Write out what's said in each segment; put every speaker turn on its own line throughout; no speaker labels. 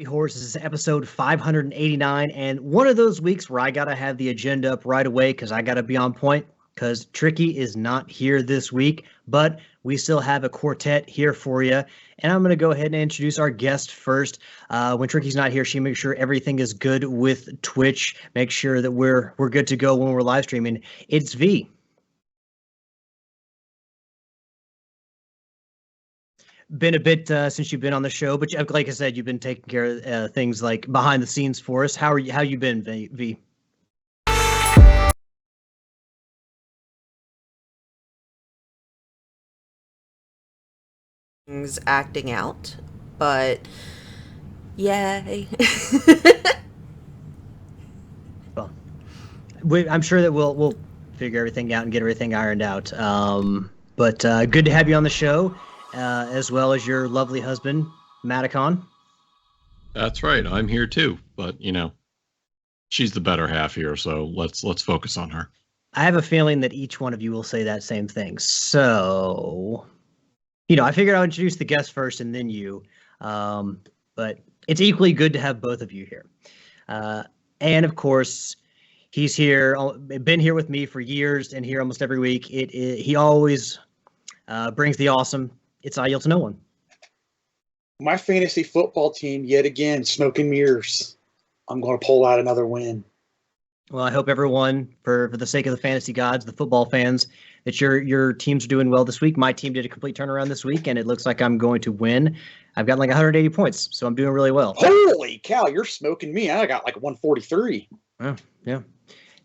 Horses, episode 589, and one of those weeks where I gotta have the agenda up right away because I gotta be on point because Tricky is not here this week, but we still have a quartet here for you. And I'm gonna go ahead and introduce our guest first. When Tricky's not here, she makes sure everything is good with Twitch, make sure that we're good to go when we're live streaming. It's V. Been a bit since you've been on the show, but like I said, you've been taking care of things like behind the scenes for us. How are you? How you been, V?
Things acting out, but yay.
Well, I'm sure that we'll figure everything out and get everything ironed out. But good to have you on the show. As well as your lovely husband, Maticon.
That's right. I'm here too, but she's the better half here, so let's focus on her.
I have a feeling that each one of you will say that same thing. So, I figured I'd introduce the guest first and then you. But it's equally good to have both of you here. And of course, he's here, been here with me for years and here almost every week. He always brings the awesome. It's I Yield to No One.
My fantasy football team, yet again, smoke and mirrors. I'm going to pull out another win.
Well, I hope everyone, for the sake of the fantasy gods, the football fans, that your teams are doing well this week. My team did a complete turnaround this week, and it looks like I'm going to win. I've got like 180 points, so I'm doing really well.
Holy cow, you're smoking me. I got like 143.
Oh, yeah.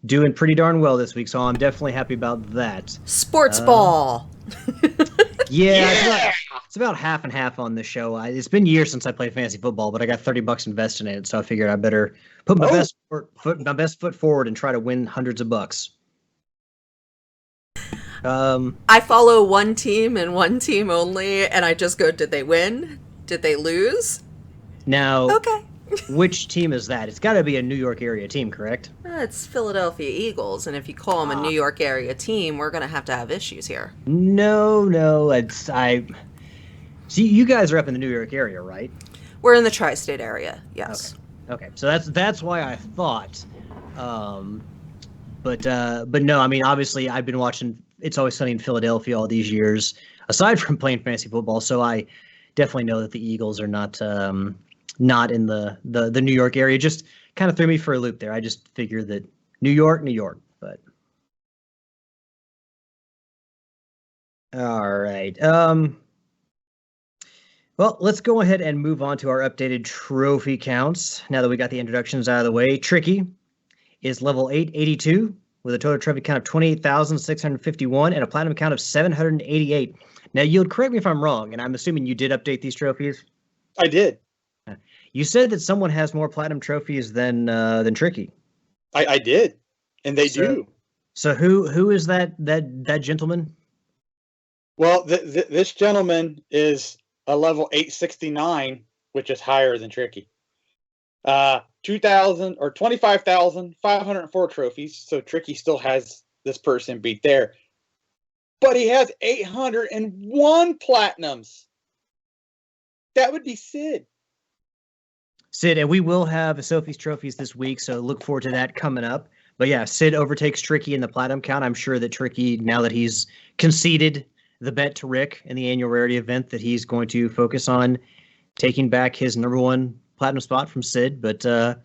Doing pretty darn well this week, so I'm definitely happy about that.
Sports ball.
Yeah. It's about half and half on this show. It's been years since I played fantasy football, but I got $30 invested in it, so I figured I better put my best foot forward and try to win hundreds of bucks.
I follow one team and one team only, and I just go, did they win? Did they lose?
Now,
okay.
Which team is that? It's got to be a New York area team, correct?
It's Philadelphia Eagles, and if you call them a New York area team, we're going to have issues here.
No, See, you guys are up in the New York area, right?
We're in the tri-state area, yes.
Okay. So that's why I thought. But no, I mean, obviously, I've been watching It's Always Sunny in Philadelphia all these years, aside from playing fantasy football. So I definitely know that the Eagles are not in the New York area. Just kind of threw me for a loop there. I just figured that New York, but all right. Well, let's go ahead and move on to our updated trophy counts. Now that we got the introductions out of the way, Tricky is level 882 with a total trophy count of 28,651 and a platinum count of 788. Now, Yield, correct me if I'm wrong, and I'm assuming you did update these trophies?
I did.
You said that someone has more platinum trophies than Tricky.
I did. And they do.
So who is that gentleman?
Well, this gentleman is a level 869, which is higher than Tricky. 25,504 trophies. So Tricky still has this person beat there. But he has 801 platinums. That would be Sid.
Sid, and we will have Sophie's Trophies this week, so look forward to that coming up. But yeah, Sid overtakes Tricky in the platinum count. I'm sure that Tricky, now that he's conceded the bet to Rick in the annual rarity event, that he's going to focus on taking back his #1 platinum spot from Sid. But I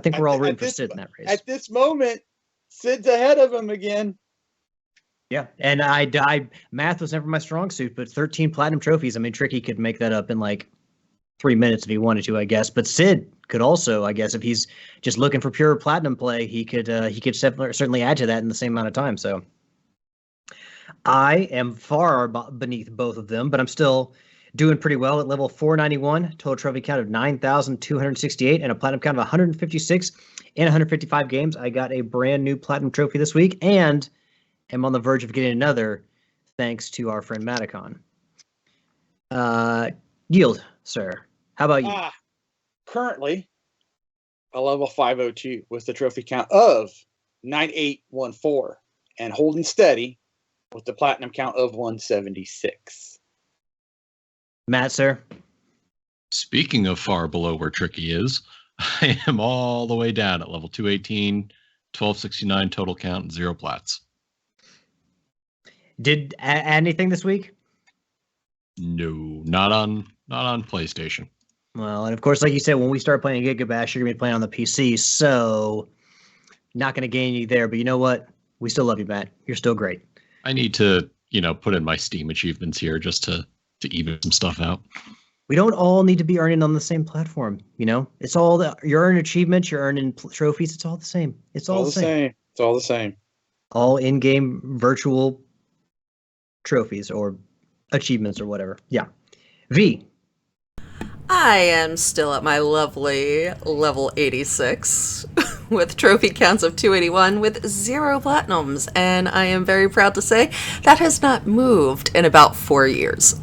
think we're all rooting for Sid in that race.
At this moment, Sid's ahead of him again.
Yeah, and I math was never my strong suit, but 13 platinum trophies. I mean, Tricky could make that up in like 3 minutes if he wanted to, I guess. But Sid could also, I guess, if he's just looking for pure platinum play, he could certainly add to that in the same amount of time. So I am far beneath both of them, but I'm still doing pretty well at level 491, total trophy count of 9,268, and a platinum count of 156 in 155 games. I got a brand new platinum trophy this week, and am on the verge of getting another, thanks to our friend Maticon. Yield, sir. How about you?
Currently, a level 502 with the trophy count of 9814 and holding steady with the platinum count of 176.
Matt, sir.
Speaking of far below where Tricky is, I am all the way down at level 218, 1269 total count, 0 plats.
Did add anything this week?
No, not on PlayStation.
Well, and of course, like you said, when we start playing Gigabash, you're going to be playing on the PC, so not going to gain you there. But you know what? We still love you, Matt. You're still great.
I need to, put in my Steam achievements here just to even some stuff out.
We don't all need to be earning on the same platform. It's all you're earning achievements, you're earning trophies. It's all the same. It's all the same.
It's all the same.
All in-game virtual trophies or achievements or whatever. Yeah. V.
I am still at my lovely level 86 with trophy counts of 281 with 0 platinums, and I am very proud to say that has not moved in about 4 years.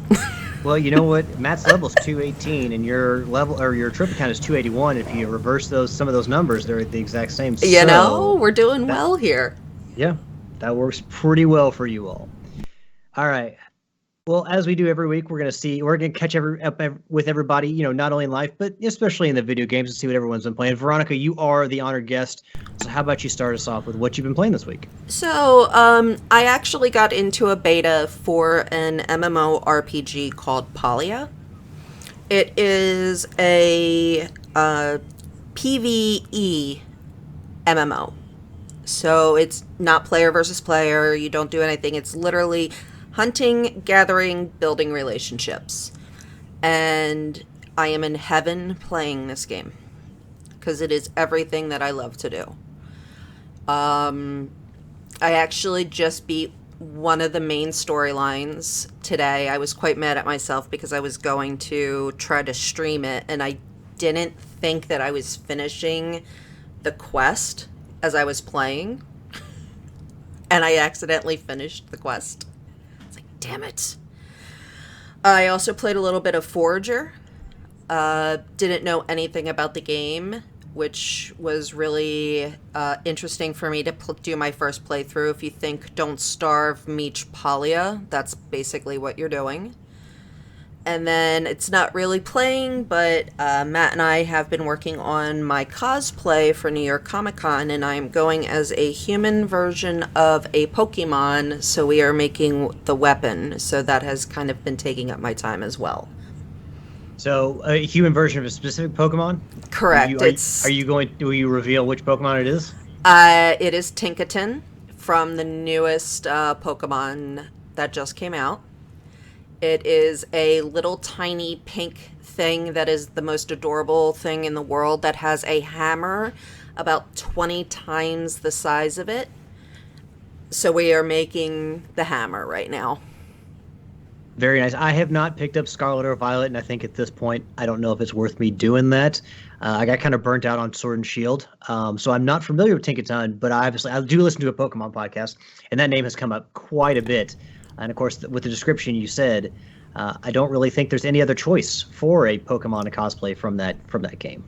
Well, you know what? Matt's level is 218, and your level or your trophy count is 281. If you reverse some of those numbers, they're the exact same.
We're doing well here.
Yeah, that works pretty well for you all. All right. Well, as we do every week, we're going to catch up with everybody, not only in life, but especially in the video games, and see what everyone's been playing. Veronica, you are the honored guest. So how about you start us off with what you've been playing this week?
So, I actually got into a beta for an MMORPG called Palia. It is a PvE MMO. So it's not player versus player. You don't do anything. It's literally hunting, gathering, building relationships. And I am in heaven playing this game because it is everything that I love to do. I actually just beat one of the main storylines today. I was quite mad at myself because I was going to try to stream it, and I didn't think that I was finishing the quest as I was playing. And I accidentally finished the quest. Damn it. I also played a little bit of Forager. Didn't know anything about the game, which was really interesting for me to do my first playthrough. If you think Don't Starve meets Palia, that's basically what you're doing. And then it's not really playing, but Matt and I have been working on my cosplay for New York Comic Con, and I'm going as a human version of a Pokemon, so we are making the weapon. So that has kind of been taking up my time as well.
So a human version of a specific Pokemon?
Correct.
Will you reveal which Pokemon it is?
It is Tinkaton from the newest Pokemon that just came out. It is a little tiny pink thing that is the most adorable thing in the world that has a hammer about 20 times the size of it. So we are making the hammer right now.
Very nice. I have not picked up Scarlet or Violet, and I think at this point, I don't know if it's worth me doing that. I got kind of burnt out on Sword and Shield, so I'm not familiar with Tinkaton, but I do listen to a Pokemon podcast, and that name has come up quite a bit. And of course, with the description you said, I don't really think there's any other choice for a Pokemon to cosplay from that game.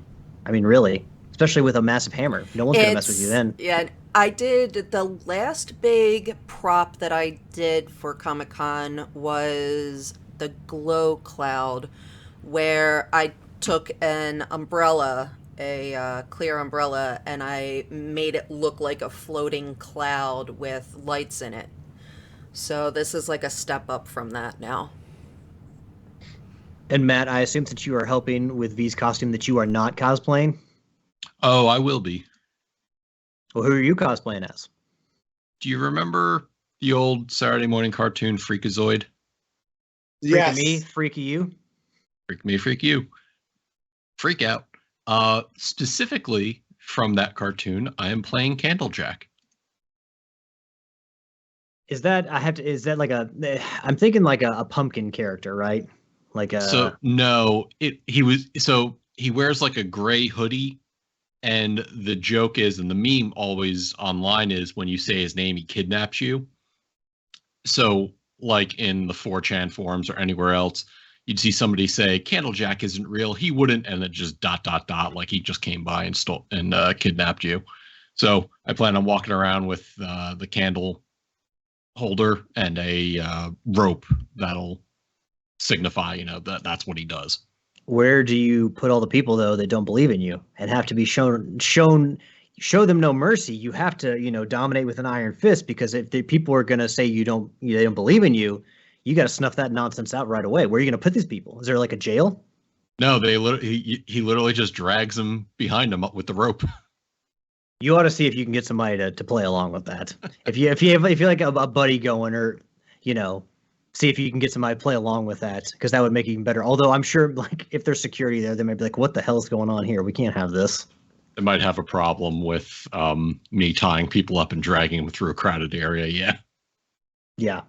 I mean, really, especially with a massive hammer, no one's gonna mess with you then.
Yeah, I did the last big prop that I did for Comic-Con was the Glow Cloud, where I took an umbrella, a clear umbrella, and I made it look like a floating cloud with lights in it. So this is like a step up from that now.
And Matt, I assume since you are helping with V's costume that you are not cosplaying.
Oh, I will be.
Well, who are you cosplaying as?
Do you remember the old Saturday morning cartoon Freakazoid?
Freaky me, freaky you.
Freak me, freak you. Freak out. Specifically from that cartoon, I am playing Candlejack.
Is that like I'm thinking like a pumpkin character, right? Like a
So no, he wears like a gray hoodie. And the joke is, and the meme always online is, when you say his name, he kidnaps you. So, like in the 4chan forums or anywhere else, you'd see somebody say, Candlejack isn't real. He wouldn't. And then just ... like he just came by and stole and kidnapped you. So I plan on walking around with the candle holder and a rope that'll signify, that's what he does.
Where do you put all the people though that don't believe in you and have to be show them no mercy? You have to, dominate with an iron fist, because if the people are going to say they don't believe in you, you got to snuff that nonsense out right away. Where are you going to put these people? Is there like a jail?
No, he literally just drags them behind him up with the rope.
You ought to see if you can get somebody to play along with that. if you like a buddy going, or see if you can get somebody to play along with that, because that would make it even better. Although I'm sure, like, if there's security there, they might be like, what the hell is going on here? We can't have this.
They might have a problem with me tying people up and dragging them through a crowded area,
Yeah,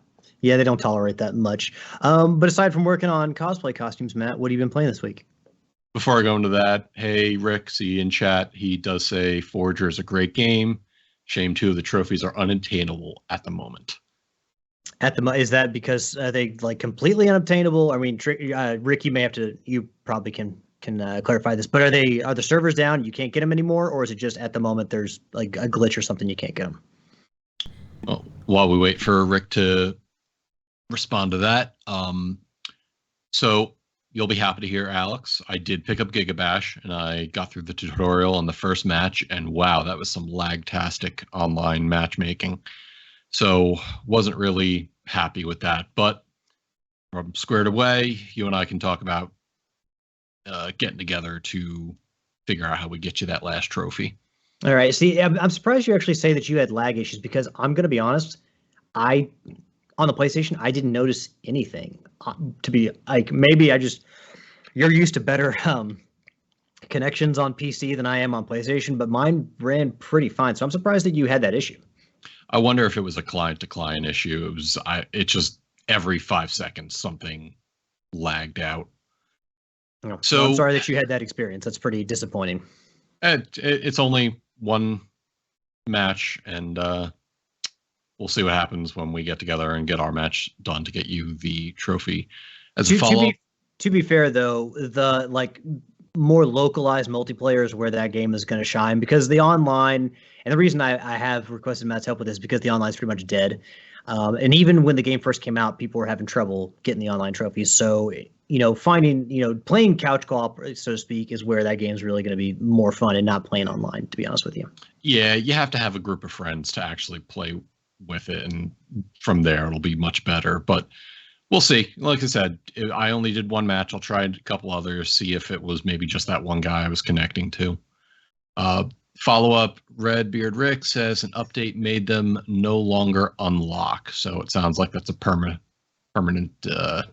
they don't tolerate that much. But aside from working on cosplay costumes, Matt, what have you been playing this week?
Before I go into that, hey, Rick, see in chat, he does say Forager is a great game. Shame, 2 of the trophies are unattainable at the moment.
Is that because are they like completely unobtainable? I mean, Rick, you probably can clarify this, but are the servers down? You can't get them anymore, or is it just at the moment there's like a glitch or something you can't get them?
Well, while we wait for Rick to respond to that, so you'll be happy to hear, Alex, I did pick up Gigabash and I got through the tutorial on the first match, and wow, that was some lag-tastic online matchmaking. So wasn't really happy with that, but I'm squared away. You and I can talk about getting together to figure out how we get you that last trophy.
All right. See, I'm surprised you actually say that you had lag issues, because I'm going to be honest, on the PlayStation, I didn't notice anything. To be like, maybe you're used to better connections on PC than I am on PlayStation, but mine ran pretty fine. So I'm surprised that you had that issue.
I wonder if it was a client-to-client issue. It just every 5 seconds something lagged out.
Oh, so I'm sorry that you had that experience. That's pretty disappointing.
It's only one match, and we'll see what happens when we get together and get our match done to get you the trophy. As a follow-up,
to be fair, though, the more localized multiplayer is where that game is going to shine, because the online, and the reason I have requested Matt's help with this is because the online is pretty much dead. And even when the game first came out, people were having trouble getting the online trophies. So, playing couch co-op, so to speak, is where that game's really going to be more fun, and not playing online, to be honest with you.
Yeah, you have to have a group of friends to actually play with it, and from there it'll be much better. But we'll see. Like I said, I only did one match. I'll try a couple others, see if it was maybe just that one guy I was connecting to. Follow-up, Redbeard Rick says an update made them no longer unlock. So it sounds like that's a permanent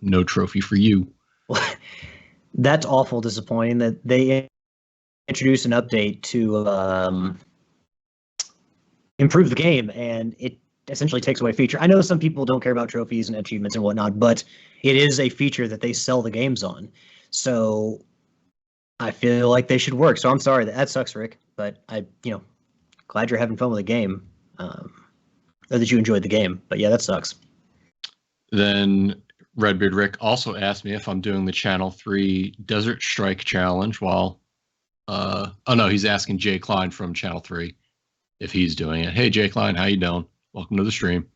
no trophy for you.
That's awful disappointing that they introduced an update to improve the game, and it essentially takes away a feature. I know some people don't care about trophies and achievements and whatnot, but it is a feature that they sell the games on. So I feel like they should work. So I'm sorry that sucks, Rick, but glad you're having fun with the game, or that you enjoyed the game. But yeah, that sucks.
Then Redbeard Rick also asked me if I'm doing the Channel 3 Desert Strike Challenge while he's asking Jay Klein from Channel 3 if he's doing it. Hey Jay Klein, how you doing? Welcome to the stream.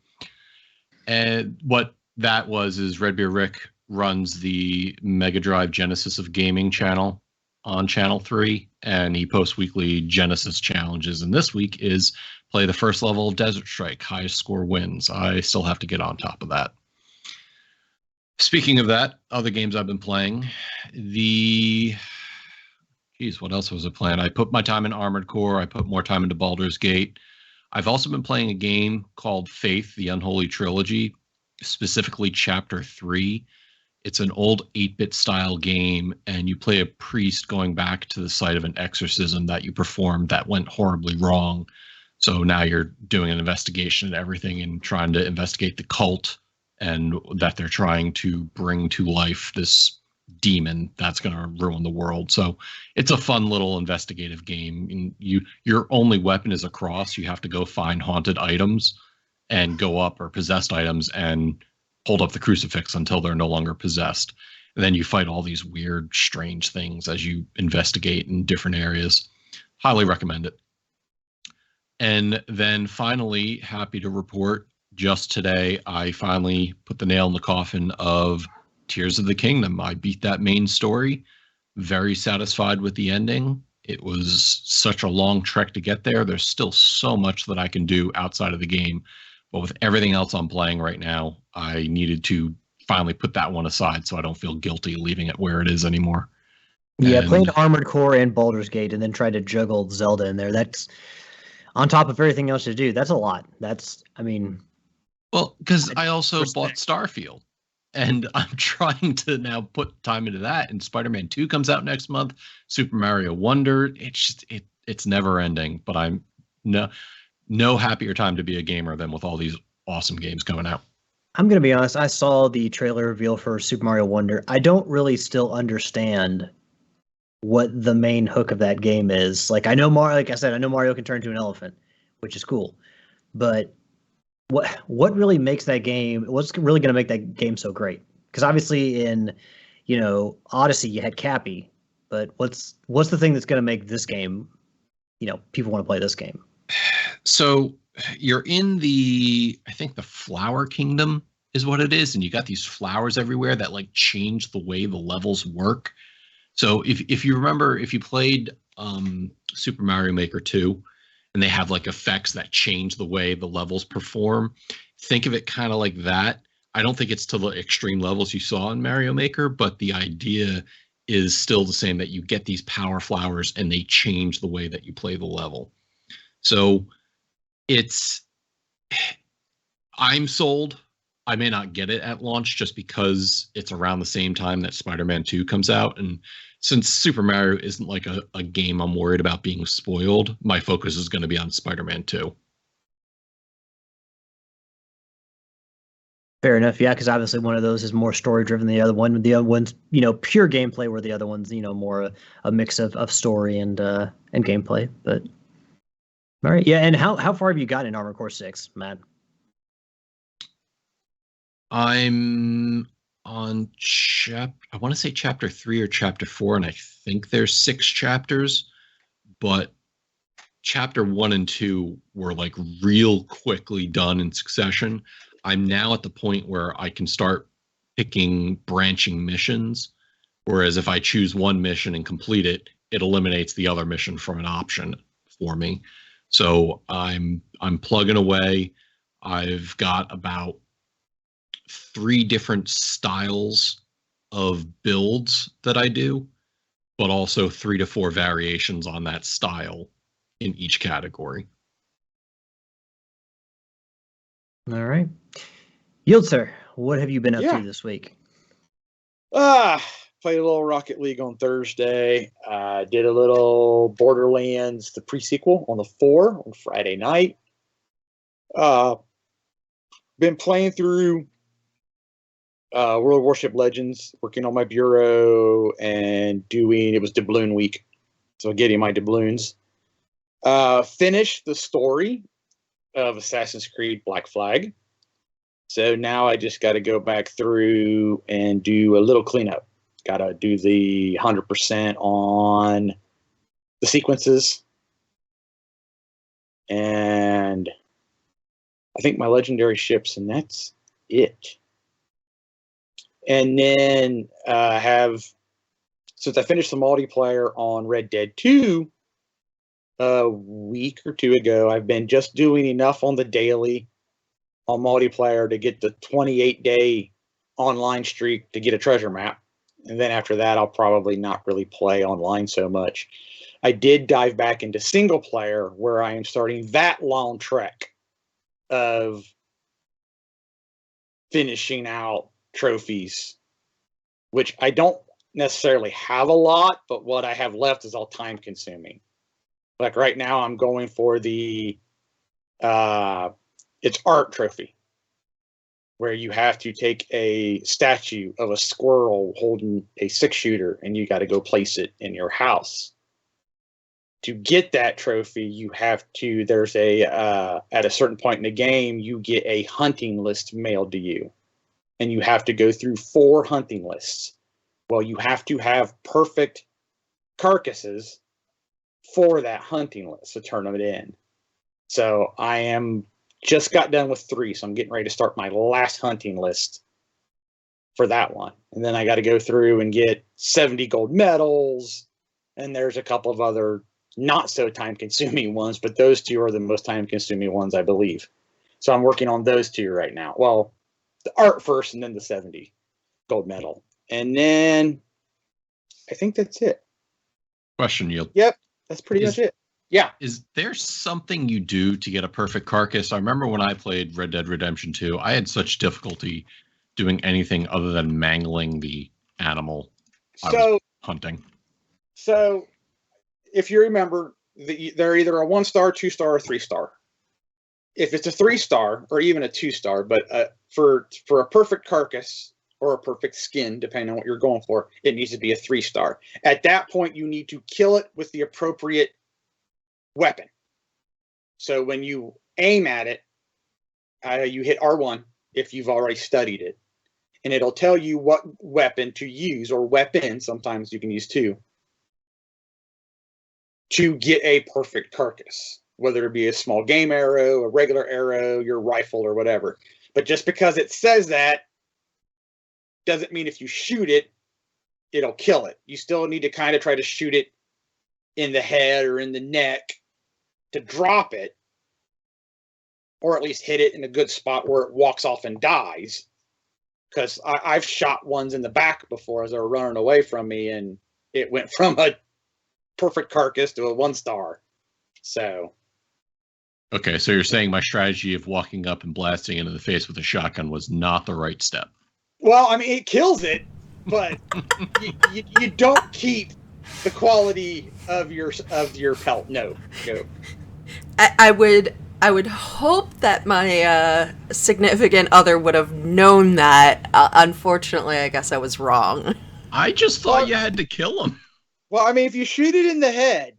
And what that was is Redbeard Rick runs the Mega Drive Genesis of Gaming channel on Channel 3, and he posts weekly Genesis challenges. And this week is play the first level of Desert Strike, highest score wins. I still have to get on top of that. Speaking of that, other games I've been playing, what else was I playing? I put my time in Armored Core. I put more time into Baldur's Gate. I've also been playing a game called Faith, the Unholy Trilogy, specifically Chapter 3. It's an old 8-bit style game, and you play a priest going back to the site of an exorcism that you performed that went horribly wrong. So now you're doing an investigation and everything and trying to investigate the cult and that they're trying to bring to life this demon that's going to ruin the world. So it's a fun little investigative game. And your only weapon is a cross. You have to go find haunted items and go up, or possessed items, and hold up the crucifix until they're no longer possessed. And then you fight all these weird, strange things as you investigate in different areas. Highly recommend it. And then finally, happy to report, just today, I finally put the nail in the coffin of Tears of the Kingdom. I beat that main story. Very satisfied with the ending. It was such a long trek to get there. There's still so much that I can do outside of the game. But with everything else I'm playing right now, I needed to finally put that one aside so I don't feel guilty leaving it where it is anymore.
Yeah, playing Armored Core and Baldur's Gate and then try to juggle Zelda in there. That's on top of everything else to do. That's a lot.
Well, because I also bought Starfield, and I'm trying to now put time into that. And Spider-Man 2 comes out next month. Super Mario Wonder. It's never ending. But I'm no happier time to be a gamer than with all these awesome games coming out.
I'm going to be honest. I saw the trailer reveal for Super Mario Wonder. I don't really still understand what the main hook of that game is. Like, I know Mario can turn into an elephant, which is cool. But what really makes that game, what's really going to make that game so great? Because obviously in, Odyssey you had Cappy, but what's the thing that's going to make this game, people want to play this game?
So you're in I think the Flower Kingdom is what it is, and you got these flowers everywhere that like change the way the levels work. So if you remember, if you played Super Mario Maker 2, and they have like effects that change the way the levels perform, think of it kind of like that. I don't think it's to the extreme levels you saw in Mario Maker, but the idea is still the same, that you get these power flowers and they change the way that you play the level. So I'm sold. I may not get it at launch just because it's around the same time that Spider-Man 2 comes out. And since Super Mario isn't like a game I'm worried about being spoiled, my focus is going to be on Spider-Man 2.
Fair enough. Yeah, because obviously one of those is more story-driven than the other one. The other one's, pure gameplay, where the other one's, more a mix of story and gameplay. But all right. Yeah, and how far have you gotten in Armored Core 6, Matt?
I'm on I want to say chapter 3 or chapter 4, and I think there's 6 chapters, but chapter 1 and 2 were like real quickly done in succession. I'm now at the point where I can start picking branching missions, whereas if I choose one mission and complete it, it eliminates the other mission from an option for me. So I'm plugging away. I've got about 3 different styles of builds that I do, but also 3 to 4 variations on that style in each category.
All right. Yield, sir, what have you been up to this week?
Played a little Rocket League on Thursday. Did a little Borderlands, the pre-sequel, on the 4 on Friday night. been playing through World of Warship Legends, working on my bureau and it was doubloon week. So getting my doubloons. Finished the story of Assassin's Creed Black Flag. So now I just got to go back through and do a little cleanup. Got to do the 100% on the sequences. And I think my legendary ships, and that's it. And then since I finished the multiplayer on Red Dead 2 a week or two ago, I've been just doing enough on the daily on multiplayer to get the 28-day online streak to get a treasure map. And then after that, I'll probably not really play online so much. I did dive back into single player where I am starting that long trek of finishing out trophies, which I don't necessarily have a lot, but what I have left is all time consuming. Like right now I'm going for the it's art trophy, where you have to take a statue of a squirrel holding a 6-shooter and you got to go place it in your house. To get that trophy, you have to, there's at a certain point in the game, you get a hunting list mailed to you. And you have to go through 4 hunting lists. Well, you have to have perfect carcasses for that hunting list to turn them in. So I am just got done with 3, so I'm getting ready to start my last hunting list for that one. And then I got to go through and get 70 gold medals, and there's a couple of other not so time-consuming ones, but those 2 are the most time-consuming ones, I believe. So I'm working on those 2 right now. Well, the art first, and then the 70 gold medal. And then I think that's it.
Question, Yield.
Yep, that's pretty much it. Yeah.
Is there something you do to get a perfect carcass? I remember when I played Red Dead Redemption 2, I had such difficulty doing anything other than mangling the animal I was hunting.
So if you remember, they're either a 1-star, 2-star, or 3-star. If it's a 3-star or even a 2-star, but for a perfect carcass or a perfect skin, depending on what you're going for, it needs to be a 3-star. At that point, you need to kill it with the appropriate weapon. So when you aim at it, you hit R1 if you've already studied it, and it'll tell you what weapon to use, or weapon, sometimes you can use 2, to get a perfect carcass, whether it be a small game arrow, a regular arrow, your rifle, or whatever. But just because it says that doesn't mean if you shoot it, it'll kill it. You still need to kind of try to shoot it in the head or in the neck to drop it, or at least hit it in a good spot where it walks off and dies. Because I've shot ones in the back before as they were running away from me, and it went from a perfect carcass to a 1-star. So.
Okay, so you're saying my strategy of walking up and blasting into the face with a shotgun was not the right step.
Well, I mean, it kills it, but you don't keep the quality of your pelt. No.
I would hope that my significant other would have known that. Unfortunately, I guess I was wrong.
I just thought you had to kill him.
Well, I mean, if you shoot it in the head,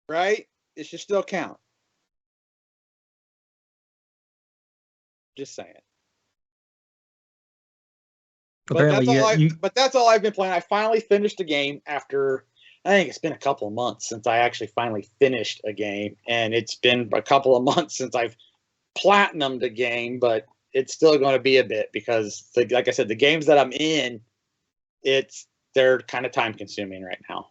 right, it should still count. Just saying.
Apparently,
but that's all I've been playing. I finally finished a game after, I think it's been a couple of months since I actually finally finished a game. And it's been a couple of months since I've platinumed a game, but it's still going to be a bit because, like I said, the games that I'm in, they're kind of time consuming right now.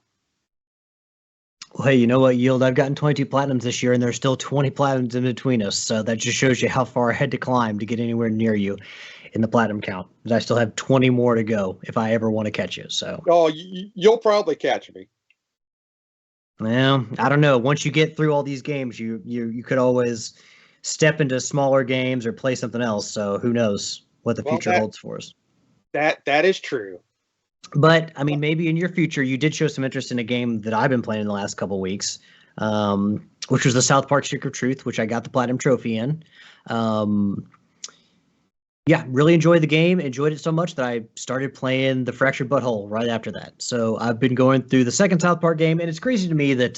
Well, hey, you know what, Yield? I've gotten 22 platinums this year, and there's still 20 platinums in between us. So that just shows you how far I had to climb to get anywhere near you in the platinum count. But I still have 20 more to go if I ever want to catch you. So.
Oh, you'll probably catch me.
Well, I don't know. Once you get through all these games, you could always step into smaller games or play something else. So who knows what the future holds for us.
That is true.
But I mean, maybe in your future, you did show some interest in a game that I've been playing in the last couple of weeks, which was the South Park Stick of Truth, which I got the platinum trophy in. Yeah, really enjoyed the game. Enjoyed it so much that I started playing the Fractured Butthole right after that. So I've been going through the second South Park game, and it's crazy to me that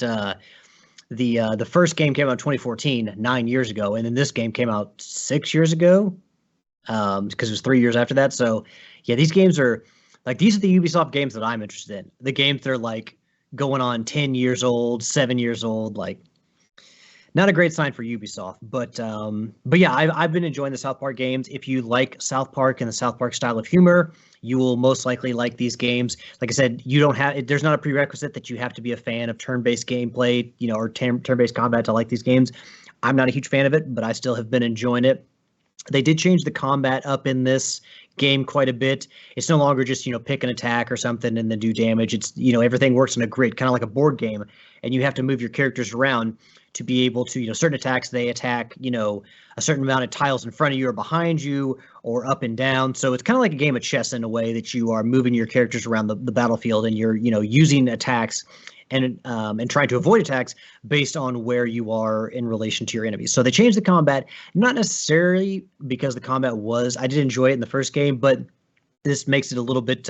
the first game came out in 2014, 9 years ago, and then this game came out 6 years ago, because it was 3 years after that. So yeah, these games are like these are the Ubisoft games that I'm interested in. The games that are like going on 10 years old, 7 years old, like not a great sign for Ubisoft, but yeah, I've been enjoying the South Park games. If you like South Park and the South Park style of humor, you will most likely like these games. Like I said, you don't have there's not a prerequisite that you have to be a fan of turn-based gameplay, or turn-based combat to like these games. I'm not a huge fan of it, but I still have been enjoying it. They did change the combat up in this game quite a bit. It's no longer just, pick an attack or something and then do damage. It's, everything works in a grid, kind of like a board game, and you have to move your characters around to be able to, certain attacks, they attack, a certain amount of tiles in front of you or behind you or up and down. So it's kind of like a game of chess in a way that you are moving your characters around the battlefield, and you're, using attacks and trying to avoid attacks based on where you are in relation to your enemies. So they changed the combat, not necessarily because the combat I did enjoy it in the first game, but this makes it a little bit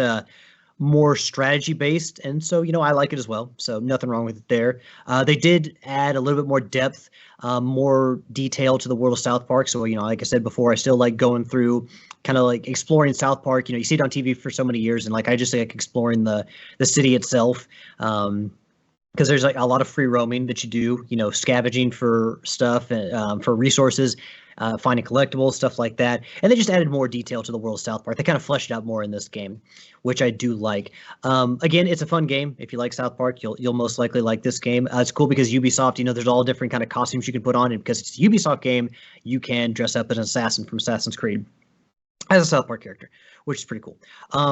more strategy based, and so I like it as well. So nothing wrong with it there. They did add a little bit more depth, more detail to the world of South Park. So like I said before, I still like going through, kind of like exploring South Park. You see it on TV for so many years, and like I just like exploring the city itself. Because there's like a lot of free roaming that you do, scavenging for stuff and for resources, finding collectibles, stuff like that. And they just added more detail to the world of South Park. They kind of fleshed it out more in this game, which I do like. Again, it's a fun game. If you like South Park, you'll most likely like this game. It's cool because Ubisoft, there's all different kind of costumes you can put on, and because it's a Ubisoft game, you can dress up as an assassin from Assassin's Creed as a South Park character, which is pretty cool.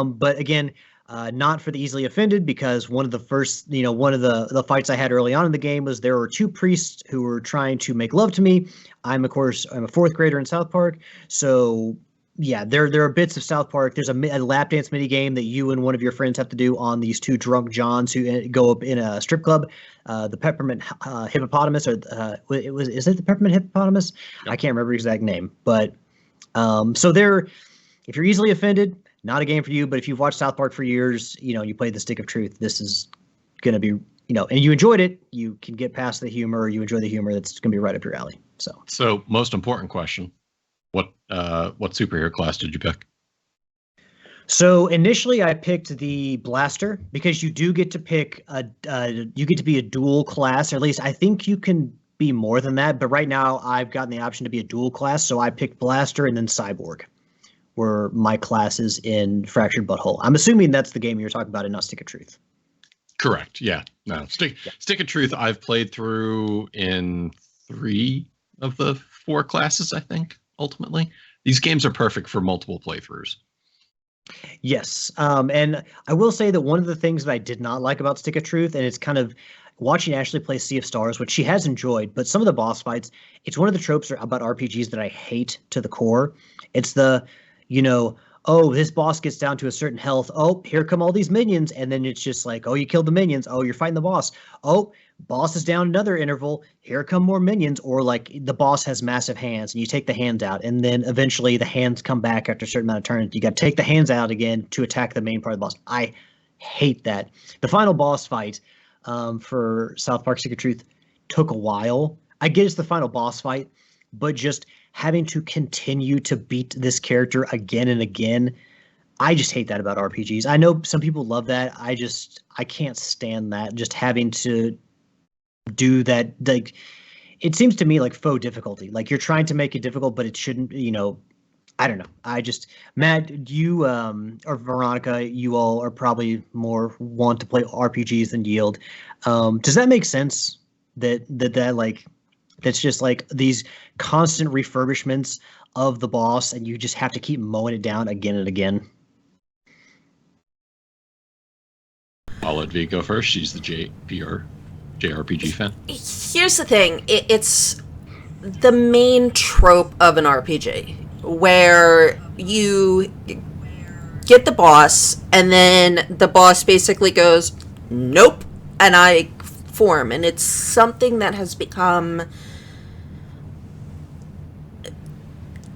But again, not for the easily offended, because one of the first, one of the fights I had early on in the game was there were two priests who were trying to make love to me. I'm a fourth grader in South Park. So yeah, there are bits of South Park. There's a lap dance mini game that you and one of your friends have to do on these two drunk Johns who go up in a strip club. The Peppermint Hippopotamus, or is it the Peppermint Hippopotamus? Yep. I can't remember the exact name, but so if you're easily offended, not a game for you. But if you've watched South Park for years, you played the Stick of Truth, this is going to be, and you enjoyed it, you can get past the humor, or you enjoy the humor, that's going to be right up your alley. So
most important question, what superhero class did you pick?
So initially I picked the Blaster, because you do get to pick you get to be a dual class, or at least I think you can be more than that. But right now I've gotten the option to be a dual class. So I picked Blaster and then Cyborg were my classes in Fractured Butthole. I'm assuming that's the game you're talking about and not Stick of Truth.
Correct. Yeah. No, Stick of Truth I've played through in 3 of the 4 classes, I think, ultimately. These games are perfect for multiple playthroughs.
Yes. And I will say that one of the things that I did not like about Stick of Truth, and it's kind of watching Ashley play Sea of Stars, which she has enjoyed, but some of the boss fights, it's one of the tropes about RPGs that I hate to the core. It's the, oh, this boss gets down to a certain health. Oh, here come all these minions. And then it's just like, oh, you killed the minions. Oh, you're fighting the boss. Oh, boss is down another interval. Here come more minions. Or like the boss has massive hands and you take the hands out. And then eventually the hands come back after a certain amount of turns. You got to take the hands out again to attack the main part of the boss. I hate that. The final boss fight for South Park Stick of Truth took a while. I get it's the final boss fight, but just having to continue to beat this character again and again, I just hate that about RPGs. I know some people love that. I can't stand that. Just having to do that, like, it seems to me like faux difficulty. Like you're trying to make it difficult, but it shouldn't, I don't know. Matt, you or Veronica, you all are probably more want to play RPGs than Yield. Does that make sense? That like, that's just like these constant refurbishments of the boss, and you just have to keep mowing it down again and again.
I'll let V go first. She's the JRPG fan.
Here's the thing. It's the main trope of an RPG, where you get the boss, and then the boss basically goes, nope, and I form. And it's something that has become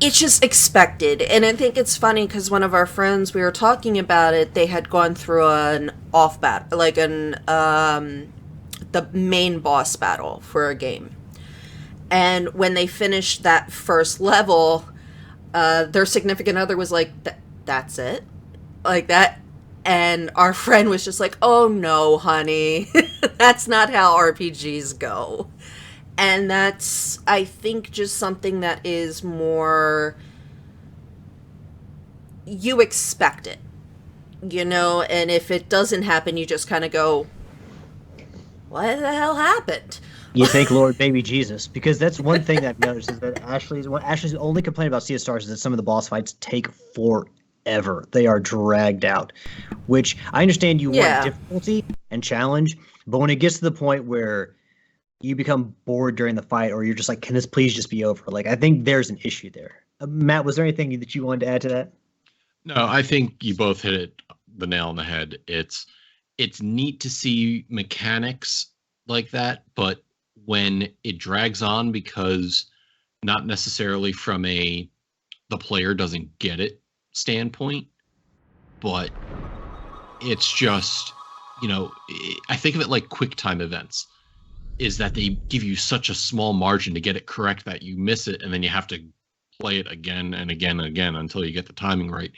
it's just expected. And I think it's funny because one of our friends, we were talking about it, they had gone through an off battle, like the main boss battle for a game. And when they finished that first level, their significant other was like, that's it? Like that? And our friend was just like, oh no, honey, that's not how RPGs go. And that's, I think, just something that is more, you expect it, you know, and if it doesn't happen, you just kind of go, what the hell happened?
You thank Lord baby Jesus, because that's one thing that I've noticed is that Ashley's only complaint about Sea of Stars is that some of the boss fights take forever. They are dragged out, which I understand you want difficulty and challenge, but when it gets to the point where you become bored during the fight, or you're just like, can this please just be over? Like, I think there's an issue there. Matt, was there anything that you wanted to add to that?
No, I think you both hit the nail on the head. It's neat to see mechanics like that, but when it drags on because not necessarily from the player doesn't get it standpoint, but it's just, I think of it like quick time events. Is that they give you such a small margin to get it correct that you miss it, and then you have to play it again and again and again until you get the timing right.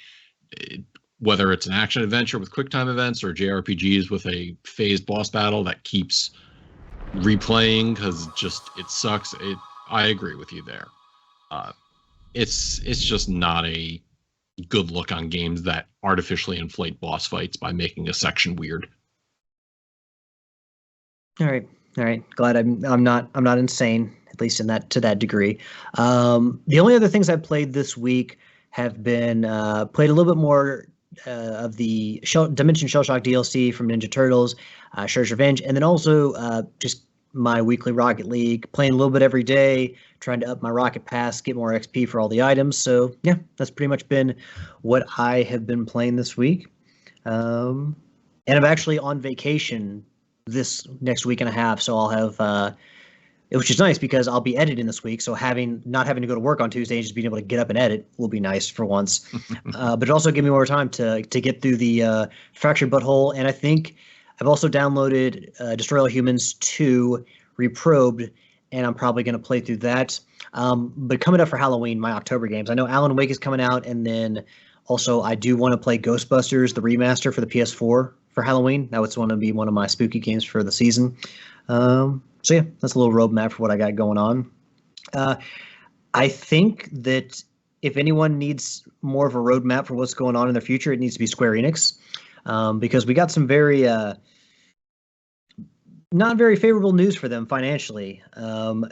Whether it's an action adventure with quick time events or JRPGs with a phased boss battle that keeps replaying because it sucks. I agree with you there. It's just not a good look on games that artificially inflate boss fights by making a section weird.
All right. Glad I'm not insane, at least to that degree. The only other things I've played this week have been played a little bit more of the Dimension Shell Shock DLC from Ninja Turtles, Shredder's Revenge, and then also just my weekly Rocket League, playing a little bit every day, trying to up my Rocket Pass, get more XP for all the items. So yeah, that's pretty much been what I have been playing this week. And I'm actually on vacation this next week and a half, so I'll have which is nice because I'll be editing this week, so not having to go to work on Tuesday and just being able to get up and edit will be nice for once. But it also give me more time to get through the Fractured Butthole, and I think I've also downloaded Destroy All Humans 2 Reprobed, and I'm probably going to play through that. But coming up for Halloween, my October games, I know Alan Wake is coming out, and then also I do want to play Ghostbusters, the remaster for the PS4 for Halloween. That was going to be one of my spooky games for the season. So yeah, that's a little roadmap for what I got going on. I think that if anyone needs more of a roadmap for what's going on in the future, it needs to be Square Enix, because we got some very not very favorable news for them financially.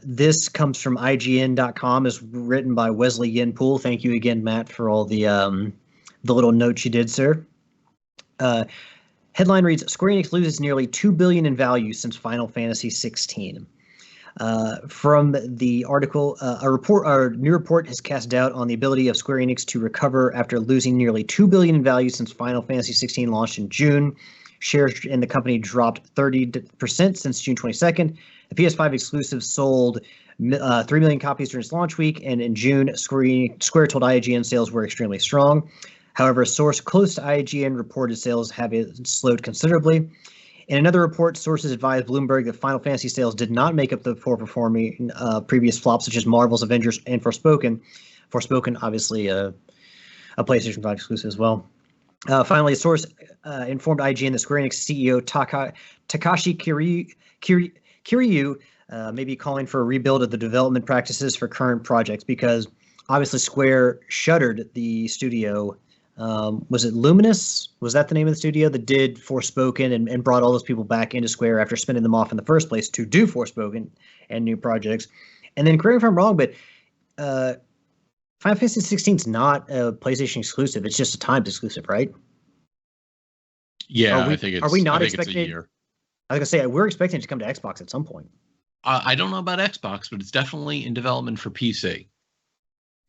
This comes from IGN.com, is written by Wesley Yin-Poole. Thank you again, Matt, for all the little notes you did, sir. Headline reads, Square Enix loses nearly $2 billion in value since Final Fantasy XVI. From the article, a new report has cast doubt on the ability of Square Enix to recover after losing nearly $2 billion in value since Final Fantasy XVI launched in June. Shares in the company dropped 30% since June 22nd. The PS5 exclusive sold 3 million copies during its launch week, and in June, Square told IGN sales were extremely strong. However, a source close to IGN reported sales have slowed considerably. In another report, sources advised Bloomberg that Final Fantasy sales did not make up the poor performing previous flops, such as Marvel's Avengers and Forspoken. Forspoken, obviously, a PlayStation 5 exclusive as well. Finally, a source informed IGN that Square Enix CEO Takashi Kiryu may be calling for a rebuild of the development practices for current projects, because obviously Square shuttered the studio. Was it Luminous? Was that the name of the studio that did Forspoken and brought all those people back into Square after spinning them off in the first place to do Forspoken and new projects? And then, correct me if I'm wrong, but Final Fantasy 16 is not a PlayStation exclusive. It's just a timed exclusive, right?
Yeah, I think it's.
Are we not
expecting? It's a year.
I was gonna say we're expecting it to come to Xbox at some point.
I don't know about Xbox, but it's definitely in development for PC.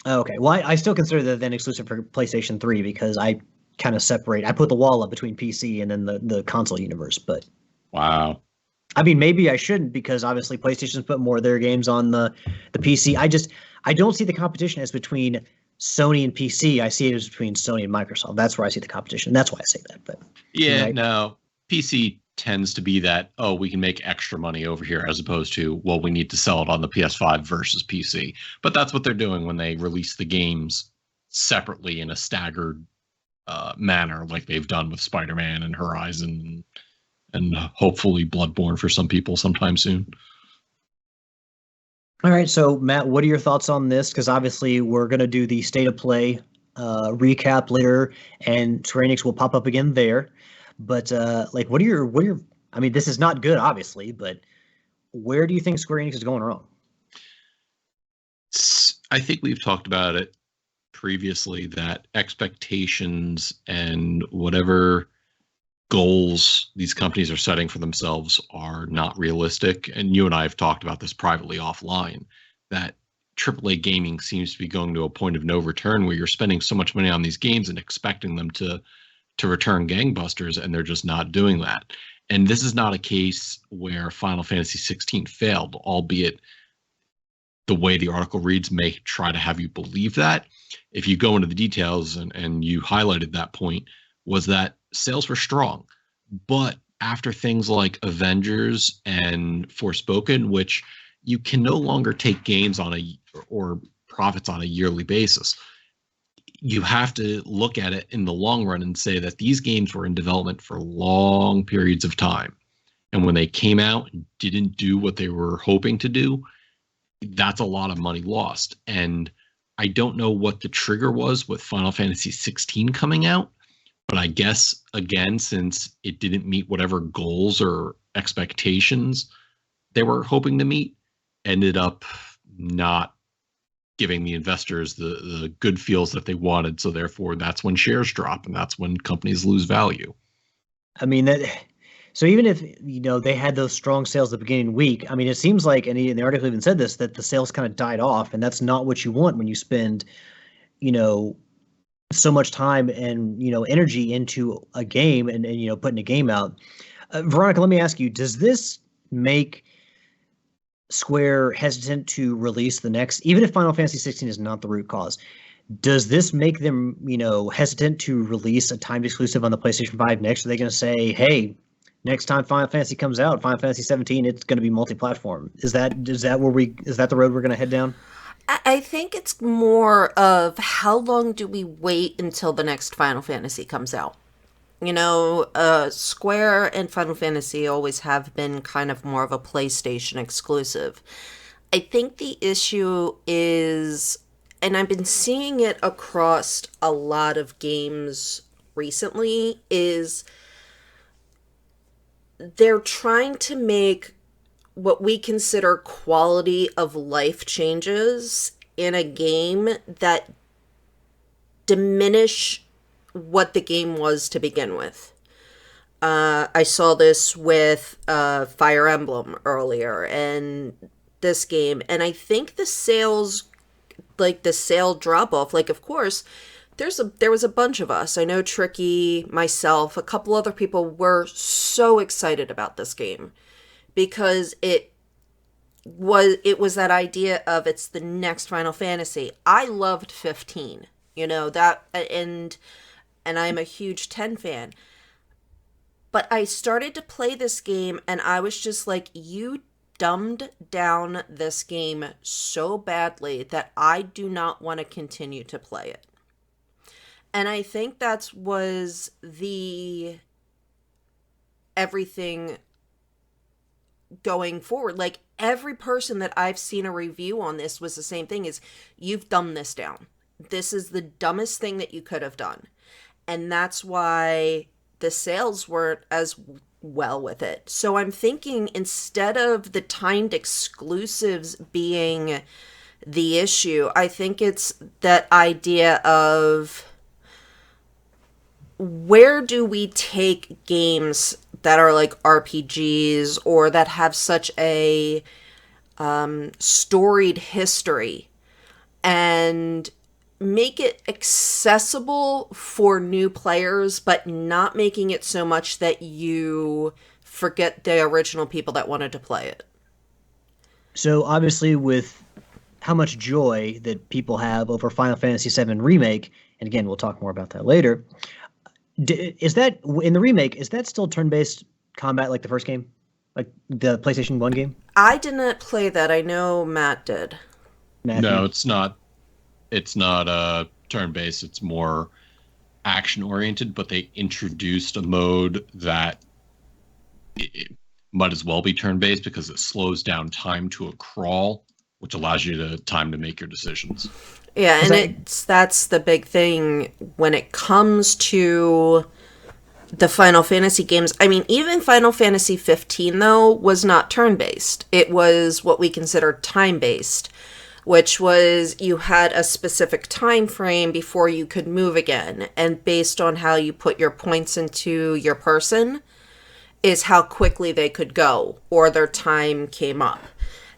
Okay, well, I still consider that then exclusive for PlayStation 3 because I kind of separate. I put the wall up between PC and then the console universe. But
wow,
I mean, maybe I shouldn't because obviously PlayStation's put more of their games on the PC. I don't see the competition as between Sony and PC. I see it as between Sony and Microsoft. That's where I see the competition. That's why I say that. But
Yeah,
right.
no. PC tends to be that, oh, we can make extra money over here, as opposed to, well, we need to sell it on the PS5 versus PC. But that's what they're doing when they release the games separately in a staggered manner, like they've done with Spider-Man and Horizon and hopefully Bloodborne for some people sometime soon.
All right, so Matt, what are your thoughts on this? Because obviously we're going to do the state of play recap later, and Square Enix will pop up again there. But like, what are your? I mean, this is not good, obviously, but where do you think Square Enix is going wrong?
I think we've talked about it previously that expectations and whatever goals these companies are setting for themselves are not realistic. And you and I have talked about this privately offline, that AAA gaming seems to be going to a point of no return where you're spending so much money on these games and expecting them to return gangbusters, and they're just not doing that. And this is not a case where Final Fantasy 16 failed, albeit the way the article reads may try to have you believe that. If you go into the details, and you highlighted that point, was that sales were strong. But after things like Avengers and Forspoken, which you can no longer take gains on or profits on a yearly basis, you have to look at it in the long run and say that these games were in development for long periods of time. And when they came out and didn't do what they were hoping to do, that's a lot of money lost. And I don't know what the trigger was with Final Fantasy 16 coming out, but I guess, again, since it didn't meet whatever goals or expectations they were hoping to meet, ended up not giving the investors the good feels that they wanted. So therefore, that's when shares drop, and that's when companies lose value.
I mean, so even if they had those strong sales at the beginning of the week, I mean, it seems like, and the article even said this, that the sales kind of died off, and that's not what you want when you spend, so much time and energy into a game and putting a game out. Veronica, let me ask you: does this make Square hesitant to release the next, even if Final Fantasy 16 is not the root cause? Does this make them, hesitant to release a timed exclusive on the PlayStation 5 next? Are they going to say, hey, next time Final Fantasy comes out, Final Fantasy 17, it's going to be multi-platform? Is that the road we're going to head down?
I think it's more of how long do we wait until the next Final Fantasy comes out? Square and Final Fantasy always have been kind of more of a PlayStation exclusive. I think the issue is, and I've been seeing it across a lot of games recently, is they're trying to make what we consider quality of life changes in a game that diminish what the game was to begin with. I saw this with Fire Emblem earlier and this game, and I think the sales, like the sale drop off, like of course there was a bunch of us. I know Tricky, myself, a couple other people were so excited about this game because it was that idea of it's the next Final Fantasy. I loved 15, that, and I'm a huge 10 fan. But I started to play this game and I was just like, you dumbed down this game so badly that I do not want to continue to play it. And I think that was the everything going forward. Like every person that I've seen a review on this was the same thing, is you've dumbed this down. This is the dumbest thing that you could have done. And that's why the sales weren't as well with it. So I'm thinking, instead of the timed exclusives being the issue, I think it's that idea of, where do we take games that are like RPGs or that have such a storied history and make it accessible for new players, but not making it so much that you forget the original people that wanted to play it.
So obviously, with how much joy that people have over Final Fantasy VII Remake, and again, we'll talk more about that later. Is that in the remake? Is that still turn-based combat like the first game, like the PlayStation 1 game?
I didn't play that. I know Matt did.
Matthew?
No, it's not. It's not turn-based. It's more action-oriented. But they introduced a mode that it might as well be turn-based because it slows down time to a crawl, which allows you the time to make your decisions.
Yeah, and that's the big thing when it comes to the Final Fantasy games. I mean, even Final Fantasy 15, though, was not turn-based. It was what we consider time-based, which was you had a specific time frame before you could move again. And based on how you put your points into your person is how quickly they could go or their time came up.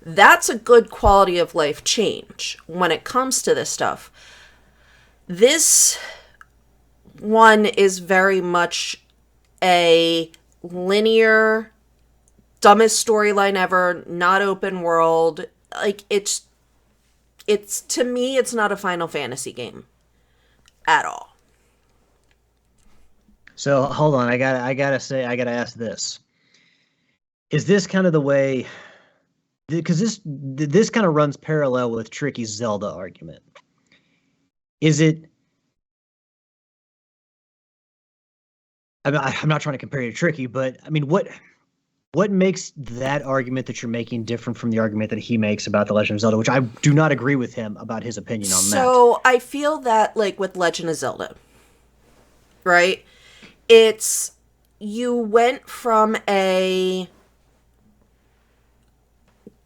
That's a good quality of life change when it comes to this stuff. This one is very much a linear, dumbest storyline ever, not open world. Like, it's to me, it's not a Final Fantasy game at all.
So hold on, I gotta ask this: is this kind of the way? Because this kind of runs parallel with Tricky's Zelda argument. Is it? I'm not trying to compare you to Tricky, but I mean, what makes that argument that you're making different from the argument that he makes about The Legend of Zelda, which I do not agree with him about his opinion on that?
So I feel that, like, with Legend of Zelda, right? It's, you went from a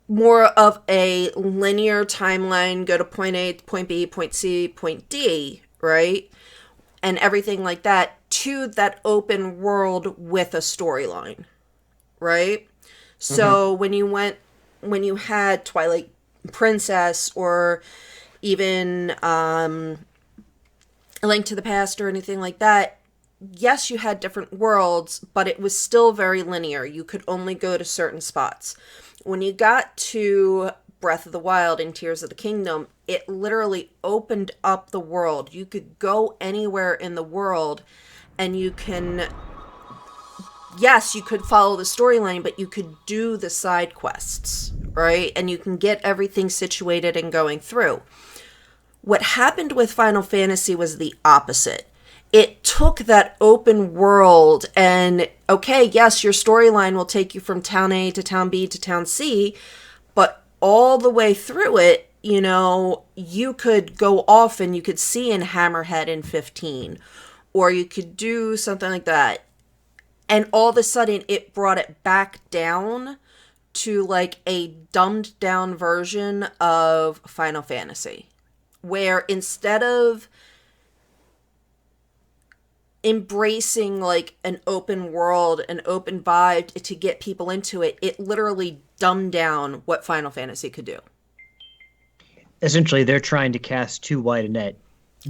more of a linear timeline, go to point A, point B, point C, point D, right? And everything like that, to that open world with a storyline, right? So when you had Twilight Princess or even A Link to the Past or anything like that, yes, you had different worlds, but it was still very linear. You could only go to certain spots. When you got to Breath of the Wild and Tears of the Kingdom, it literally opened up the world. You could go anywhere in the world and you can, yes, you could follow the storyline, but you could do the side quests, right? And you can get everything situated and going through. What happened with Final Fantasy was the opposite. It took that open world and, okay, yes, your storyline will take you from town A to town B to town C, but all the way through it, you know, you could go off and you could see in Hammerhead in 15, or you could do something like that. And all of a sudden, it brought it back down to like a dumbed down version of Final Fantasy, where instead of embracing like an open world, an open vibe to get people into it, it literally dumbed down what Final Fantasy could do.
Essentially, they're trying to cast too wide a net.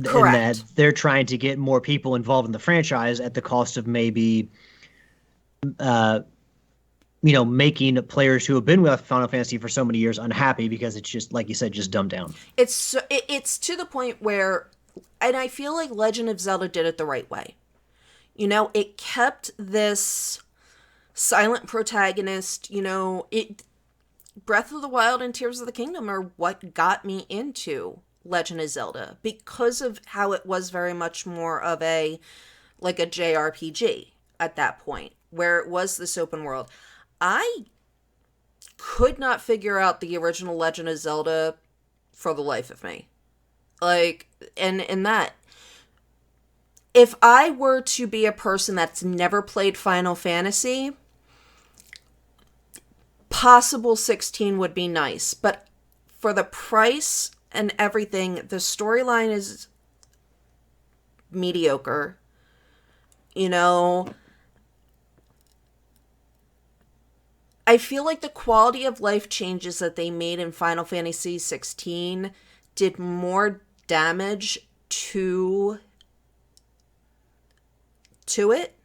Correct.
In that they're trying to get more people involved in the franchise at the cost of maybe, making players who have been with Final Fantasy for so many years unhappy because it's just, like you said, just dumbed down.
It's to the point where, and I feel like Legend of Zelda did it the right way. You know, it kept this silent protagonist, Breath of the Wild and Tears of the Kingdom are what got me into Legend of Zelda because of how it was very much more of a JRPG at that point, where it was this open world. I could not figure out the original Legend of Zelda for the life of me. If I were to be a person that's never played Final Fantasy, possible 16 would be nice. But for the price and everything, the storyline is mediocre. I feel like the quality of life changes that they made in Final Fantasy 16 did more damage to it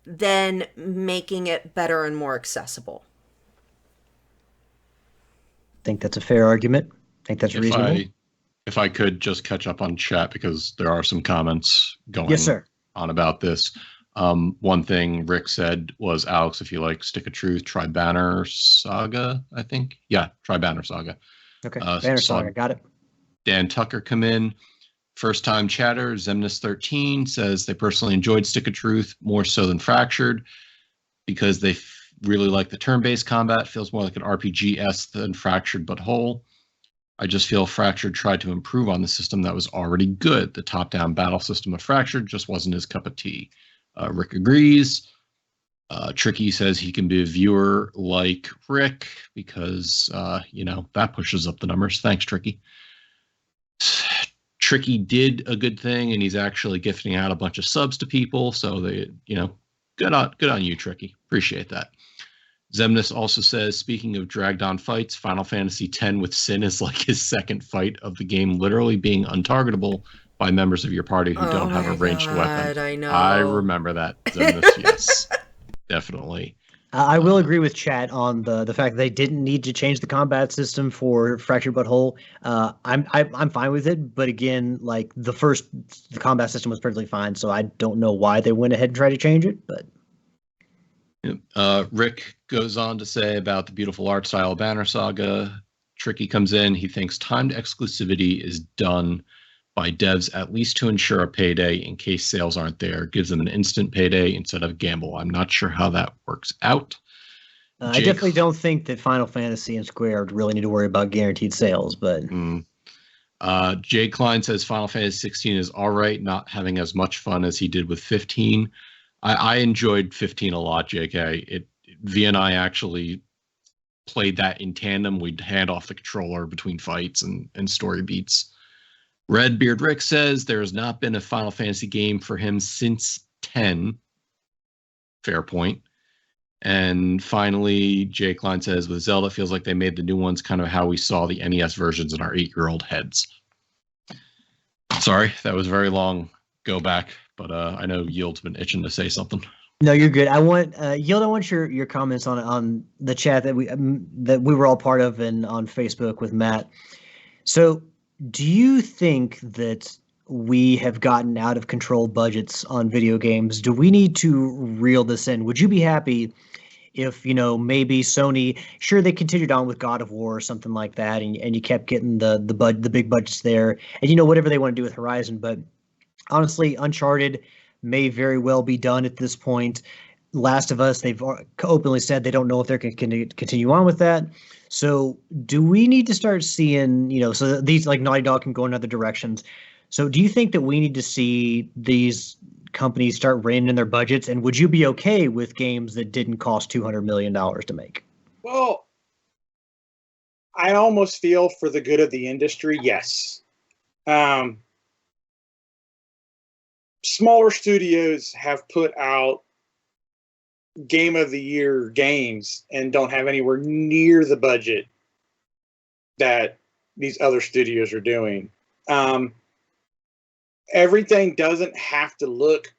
then making it better and more accessible.
I think that's a fair argument. I think that's reasonable.
If I could just catch up on chat, because there are some comments going
Yes, sir.
on about this. One thing Rick said was, Alex, if you like Stick of Truth, try Banner Saga, I think. Yeah, try Banner Saga.
Okay, Banner Saga, got it.
Dan Tucker come in. First time chatter, Zemnis13 says they personally enjoyed Stick of Truth more so than Fractured because they really like the turn-based combat. Feels more like an RPG-esque than Fractured, but whole. I just feel Fractured tried to improve on the system that was already good. The top-down battle system of Fractured just wasn't his cup of tea. Rick agrees. Tricky says he can be a viewer like Rick because, that pushes up the numbers. Thanks, Tricky. Tricky did a good thing, and he's actually gifting out a bunch of subs to people. So they, good on you, Tricky. Appreciate that. Zemnis also says, speaking of dragged on fights, Final Fantasy X with Sin is like his second fight of the game, literally being untargetable by members of your party who don't have a ranged weapon.
I know.
I remember that, Zemnis. Yes, definitely.
I will agree with Chat on the fact that they didn't need to change the combat system for Fractured But Whole. I'm fine with it, but again, like the combat system was perfectly fine, so I don't know why they went ahead and tried to change it. But
Rick goes on to say about the beautiful art style of Banner Saga. Tricky comes in. He thinks timed exclusivity is done by devs at least to ensure a payday in case sales aren't there. Gives them an instant payday instead of gamble. I'm not sure how that works out.
I definitely don't think that Final Fantasy and Square really need to worry about guaranteed sales. But
Jay Klein says Final Fantasy 16 is all right, not having as much fun as he did with 15. I enjoyed 15 a lot, JK. V and I actually played that in tandem. We'd hand off the controller between fights and story beats. Redbeard Rick says there has not been a Final Fantasy game for him since 10. Fair point. And finally, Jay Klein says, with Zelda, it feels like they made the new ones kind of how we saw the NES versions in our 8-year-old heads. Sorry, that was very long. Go back. But I know Yield's been itching to say something.
No, you're good. I want Yield. I want your comments on the chat that we were all part of and on Facebook with Matt. So, do you think that we have gotten out of control budgets on video games? Do we need to reel this in? Would you be happy if maybe Sony, sure, they continued on with God of War or something like that, and you kept getting the big budgets there, and whatever they want to do with Horizon, but honestly, Uncharted may very well be done at this point. Last of Us, they've openly said they don't know if they're going to continue on with that. So do we need to start seeing, so these like Naughty Dog can go in other directions. So do you think that we need to see these companies start reining in their budgets? And would you be okay with games that didn't cost $200 million to make?
Well, I almost feel for the good of the industry, yes. Smaller studios have put out Game of the Year games and don't have anywhere near the budget that these other studios are doing. Everything doesn't have to look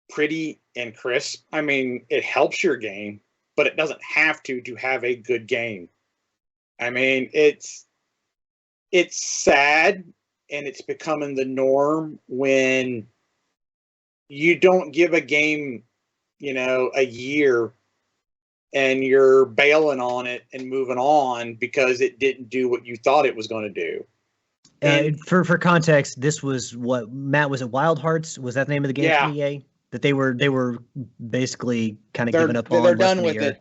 pretty and crisp. I mean, it helps your game, but it doesn't have to have a good game. I mean, it's sad, and it's becoming the norm when you don't give a game, a year and you're bailing on it and moving on because it didn't do what you thought it was going to do.
For context, this was what Matt was at Wild Hearts. Was that the name of the game from EA? That they were basically kind of giving up on.
They're done with it.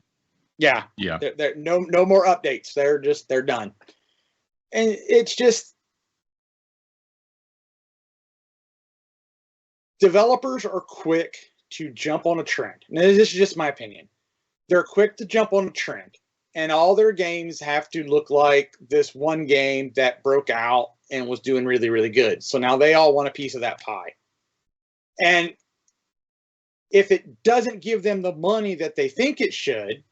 Yeah. They're no more updates. They're done. And it's just, developers are quick to jump on a trend. Now, this is just my opinion. They're quick to jump on a trend, and all their games have to look like this one game that broke out and was doing really, really good. So now they all want a piece of that pie. And if it doesn't give them the money that they think it should,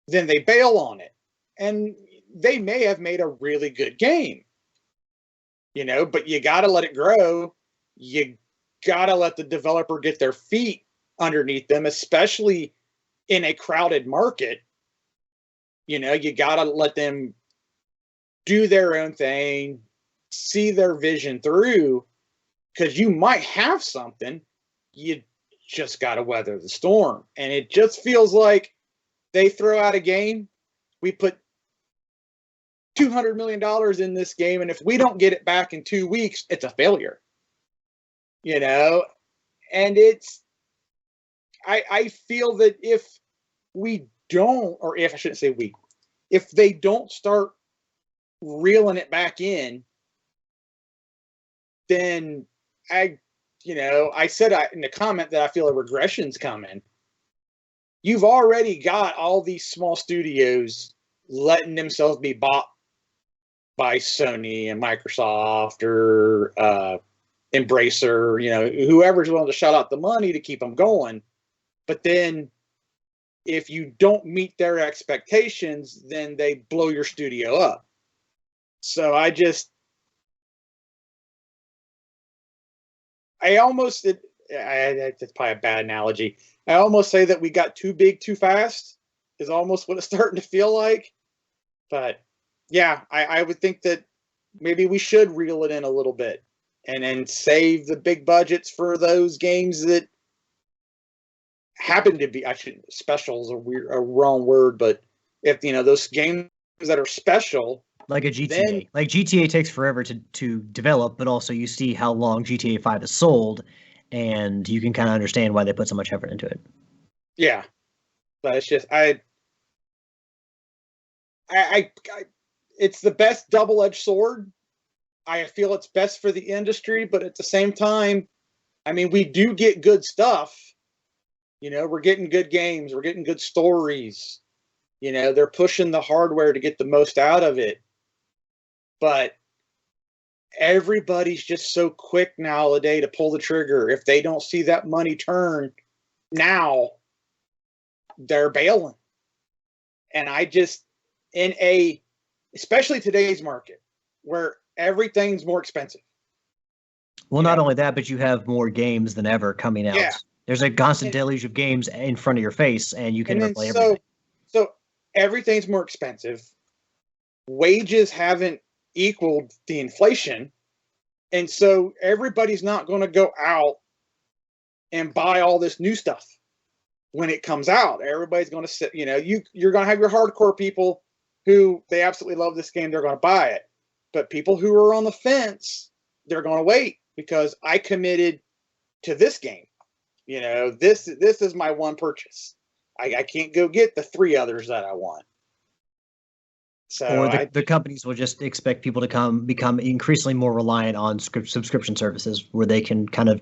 then they bail on it. And they may have made a really good game, but you got to let it grow. You got to let the developer get their feet underneath them, especially in a crowded market. You got to let them do their own thing, see their vision through, because you might have something. You just got to weather the storm. And it just feels like they throw out a game. We put $200 million in this game, and if we don't get it back in 2 weeks, it's a failure. And I feel that if we don't, or if I shouldn't say we, if they don't start reeling it back in, then I said in the comment that I feel a regression's coming. You've already got all these small studios letting themselves be bought by Sony and Microsoft or Embracer, whoever's willing to shell out the money to keep them going. But then if you don't meet their expectations, then they blow your studio up. So it's probably a bad analogy. I almost say that we got too big too fast is almost what it's starting to feel like. But yeah, I would think that maybe we should reel it in a little bit and then save the big budgets for those games that happen to be, special is a wrong word, but if, those games that are special.
Like a GTA. Like GTA takes forever to develop, but also you see how long GTA 5 is sold, and you can kind of understand why they put so much effort into it.
Yeah. But it's just, it's the best double-edged sword. I feel it's best for the industry, but at the same time, we do get good stuff. We're getting good games. We're getting good stories. They're pushing the hardware to get the most out of it. But everybody's just so quick nowadays to pull the trigger. If they don't see that money turn now, they're bailing. And especially today's market, where everything's more expensive.
Well, not only that, but you have more games than ever coming out.
Yeah.
There's a constant deluge of games in front of your face, and you can never play everything.
So everything's more expensive. Wages haven't equaled the inflation. And so everybody's not going to go out and buy all this new stuff when it comes out. Everybody's going to sit, you're going to have your hardcore people who they absolutely love this game. They're going to buy it. But people who are on the fence, they're going to wait because I committed to this game. This is my one purchase. I can't go get the 3 others that I want. So
or the companies will just expect people to become increasingly more reliant on subscription services where they can kind of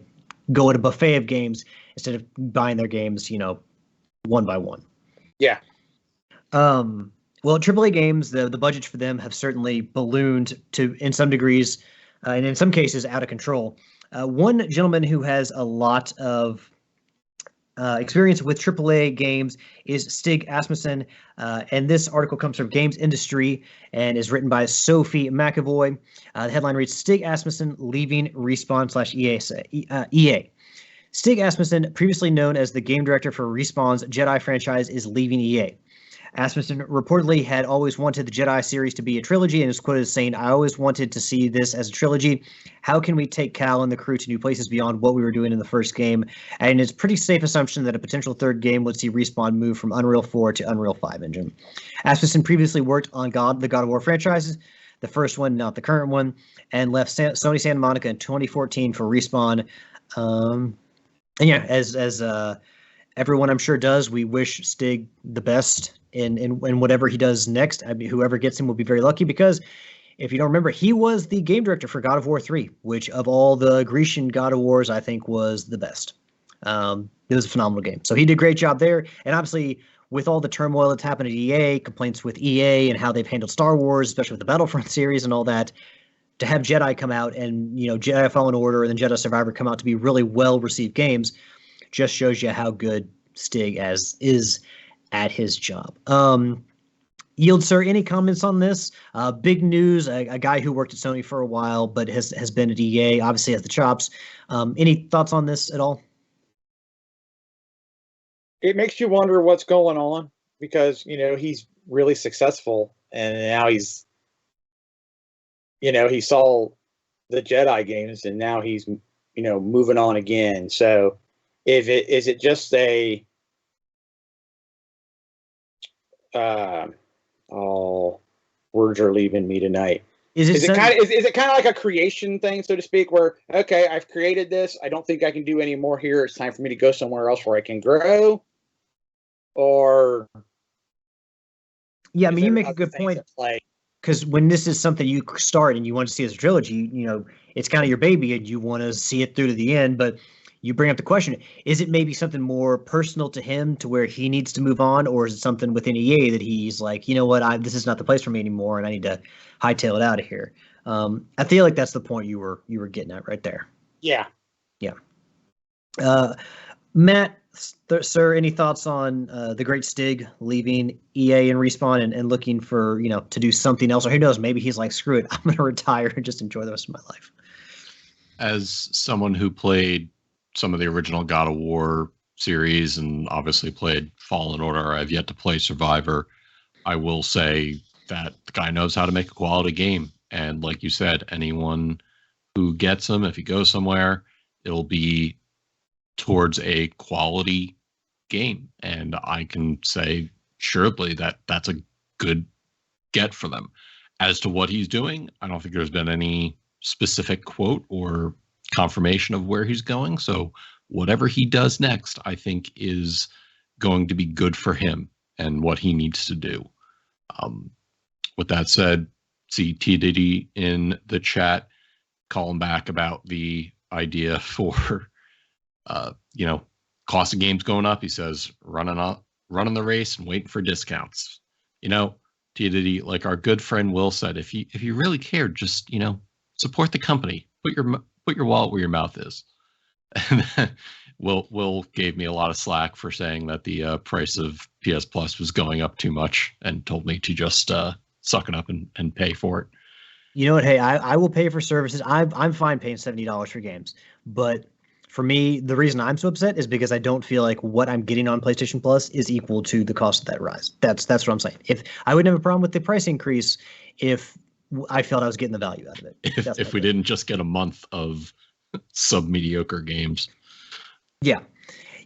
go at a buffet of games instead of buying their games, one by one.
Yeah.
Well, AAA games, the budgets for them have certainly ballooned to, in some degrees, and in some cases, out of control. One gentleman who has a lot of experience with AAA games is Stig Asmussen, and this article comes from Games Industry and is written by Sophie McAvoy. The headline reads, Stig Asmussen leaving Respawn/EA. Stig Asmussen, previously known as the game director for Respawn's Jedi franchise, is leaving EA. Asmussen reportedly had always wanted the Jedi series to be a trilogy and is quoted as saying, I always wanted to see this as a trilogy. How can we take Cal and the crew to new places beyond what we were doing in the first game? And it's a pretty safe assumption that a potential third game would see Respawn move from Unreal 4 to Unreal 5 engine. Asmussen previously worked on the God of War franchises, the first one, not the current one, and left Sony Santa Monica in 2014 for Respawn. And yeah, as everyone I'm sure does, we wish Stig the best in whatever he does next. Whoever gets him will be very lucky because if you don't remember, he was the game director for God of War 3, which of all the Grecian God of Wars, I think was the best. It was a phenomenal game. So he did a great job there. And obviously, with all the turmoil that's happened at EA, complaints with EA and how they've handled Star Wars, especially with the Battlefront series and all that, to have Jedi come out and, Jedi Fallen Order and then Jedi Survivor come out to be really well-received games just shows you how good Stig is at his job. Yield, sir, any comments on this? Big news, a guy who worked at Sony for a while but has been at EA, obviously has the chops. Any thoughts on this at all?
it makes you wonder what's going on because he's really successful, and now he's he saw the Jedi games, and now he's moving on again. So, is it just a words are leaving me tonight. Is it kind of like a creation thing, so to speak, where okay, I've created this, I don't think I can do any more here. It's time for me to go somewhere else where I can grow, or
yeah, I mean, you make a good point. Because when this is something you start and you want to see as a trilogy, it's kind of your baby and you want to see it through to the end. But you bring up the question, is it maybe something more personal to him to where he needs to move on? Or is it something within EA that he's like, you know what, this is not the place for me anymore and I need to hightail it out of here? I feel like that's the point you were getting at right there.
Yeah.
Yeah. Matt, sir, any thoughts on the great Stig leaving EA and Respawn and looking for, to do something else? Or who knows, maybe he's like, screw it, I'm going to retire and just enjoy the rest of my life.
As someone who played some of the original God of War series and obviously played Fallen Order, I've yet to play Survivor, I will say that the guy knows how to make a quality game. And like you said, anyone who gets him, if he goes somewhere, it'll be towards a quality game. And I can say surely that that's a good get for them. As to what he's doing, I don't think there's been any specific quote or confirmation of where he's going. So whatever he does next, I think is going to be good for him and what he needs to do. With that said, see T Diddy in the chat calling back about the idea for cost of games going up. He says running the race and waiting for discounts. T Diddy, like our good friend Will said, if you really cared, just support the company. Put your wallet where your mouth is. And then Will gave me a lot of slack for saying that the price of PS Plus was going up too much and told me to just suck it up and pay for it.
You know what? Hey, I will pay for services. I'm fine paying $70 for games, but for me, the reason I'm so upset is because I don't feel like what I'm getting on PlayStation Plus is equal to the cost of that rise. That's what I'm saying. If I wouldn't have a problem with the price increase, if I felt I was getting the value out of it.
If we didn't just get a month of sub-mediocre games.
Yeah.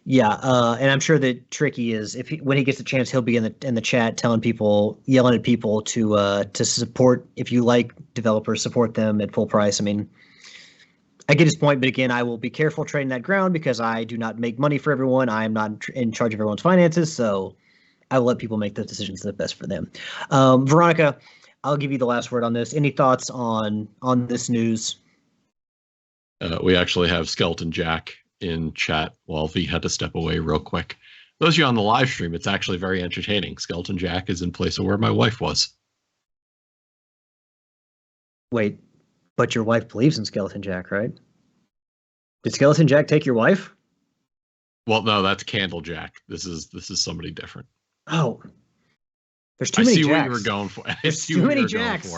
And I'm sure that Tricky is, when he gets a chance, he'll be in the chat telling people, yelling at people to support. If you like developers, support them at full price. I mean, I get his point, but again, I will be careful trading that ground because I do not make money for everyone. I am not in charge of everyone's finances, so I will let people make those decisions that are best for them. Veronica, I'll give you the last word on this. Any thoughts on this news?
We actually have Skeleton Jack in chat while V had to step away real quick. Those of you on the live stream, it's actually very entertaining. Skeleton Jack is in place of where my wife was.
Wait, but your wife believes in Skeleton Jack, right? Did Skeleton Jack take your wife?
Well, no, that's Candle Jack. This is somebody different.
Oh, there's too many Jacks.
What you were going for.
There's too many Jacks.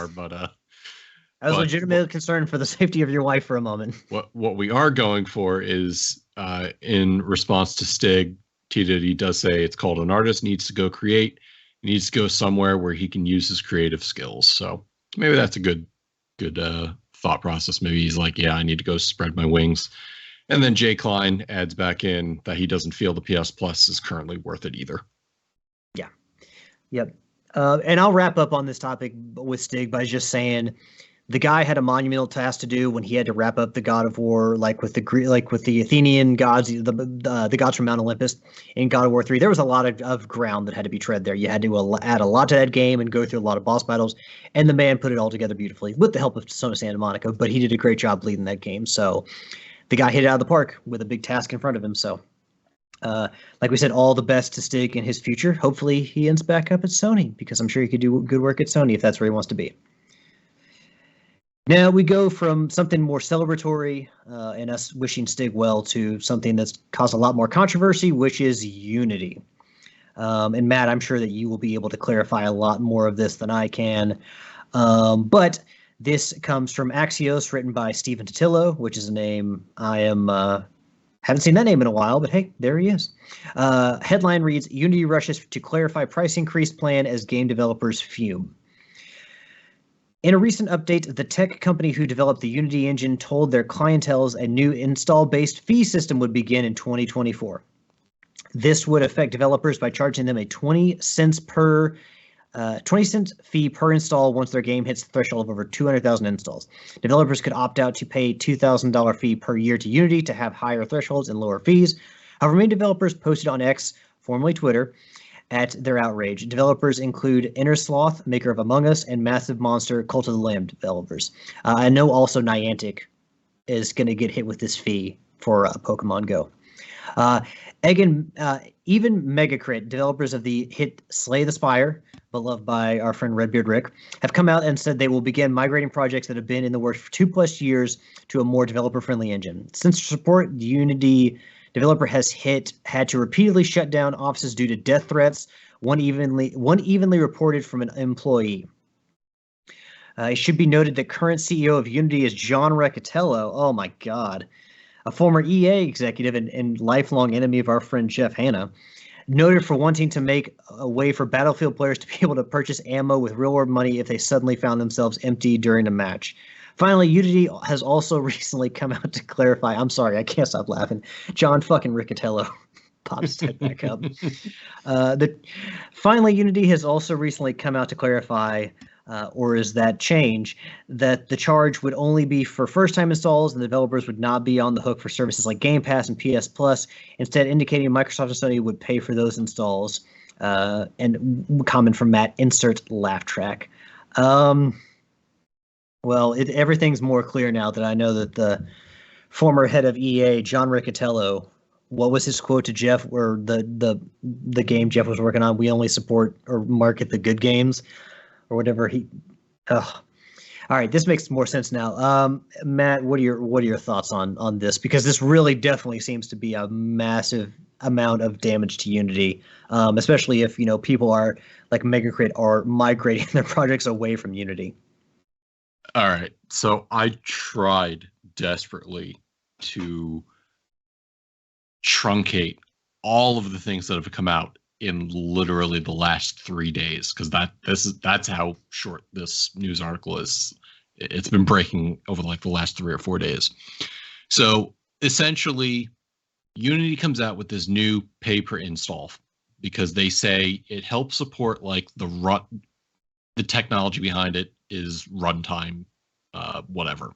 I was legitimately concerned for the safety of your wife for a moment.
What we are going for is, in response to Stig, T Diddy does say it's called an artist needs to go create. He needs to go somewhere where he can use his creative skills. So maybe that's a good thought process. Maybe he's like, yeah, I need to go spread my wings. And then Jay Klein adds back in that he doesn't feel the PS Plus is currently worth it either.
Yeah. Yep. And I'll wrap up on this topic with Stig by just saying the guy had a monumental task to do when he had to wrap up the God of War, like with the Athenian gods, the gods from Mount Olympus in God of War 3. There was a lot of ground that had to be tread there. You had to add a lot to that game and go through a lot of boss battles. And the man put it all together beautifully with the help of Sony Santa Monica. But he did a great job leading that game. So the guy hit it out of the park with a big task in front of him. So, like we said, all the best to Stig in his future. Hopefully he ends back up at Sony because I'm sure he could do good work at Sony if that's where he wants to be. Now we go from something more celebratory and us wishing Stig well to something that's caused a lot more controversy, which is Unity. And Matt, I'm sure that you will be able to clarify a lot more of this than I can. But this comes from Axios, written by Stephen Totillo, which is a name I am Haven't seen that name in a while, but hey, there he is. Headline reads, Unity rushes to clarify price increase plan as game developers fume. In a recent update, the tech company who developed the Unity engine told their clienteles a new install-based fee system would begin in 2024. This would affect developers by charging them a 20 cents fee per install once their game hits the threshold of over 200,000 installs. Developers could opt out to pay $2,000 fee per year to Unity to have higher thresholds and lower fees. However, many developers posted on X, formerly Twitter, at their outrage. Developers include Inner Sloth, maker of Among Us, and Massive Monster, Cult of the Lamb developers. I know also Niantic is going to get hit with this fee for Pokemon Go. Even Megacrit, developers of the hit Slay the Spire, beloved by our friend Redbeard Rick, have come out and said they will begin migrating projects that have been in the works for 2+ years to a more developer-friendly engine. Since support, the Unity developer has had to repeatedly shut down offices due to death threats, one evenly reported from an employee. It should be noted that current CEO of Unity is John Riccitiello. Oh my God. A former EA executive and lifelong enemy of our friend Jeff Hanna, noted for wanting to make a way for Battlefield players to be able to purchase ammo with real-world money if they suddenly found themselves empty during a match. Finally, Unity has also recently come out to clarify. I'm sorry, I can't stop laughing. John fucking Riccitiello pops his head back up. Finally, Unity has also recently come out to clarify, or is that change, that the charge would only be for first-time installs and the developers would not be on the hook for services like Game Pass and PS Plus, instead indicating Microsoft and Sony would pay for those installs. And comment from Matt, insert laugh track. Well, everything's more clear now that I know that the former head of EA, John Riccitiello, what was his quote to Jeff, or the game Jeff was working on? We only support or market the good games, or whatever all right, this makes more sense now. Matt, what are your thoughts on this? Because this really definitely seems to be a massive amount of damage to Unity, especially if people are like Megacrit are migrating their projects away from Unity.
All right, so I tried desperately to truncate all of the things that have come out in literally the last 3 days, because that's how short this news article is. It's been breaking over like the last 3 or 4 days. So essentially, Unity comes out with this new pay per install because they say it helps support like the technology behind it is runtime, whatever.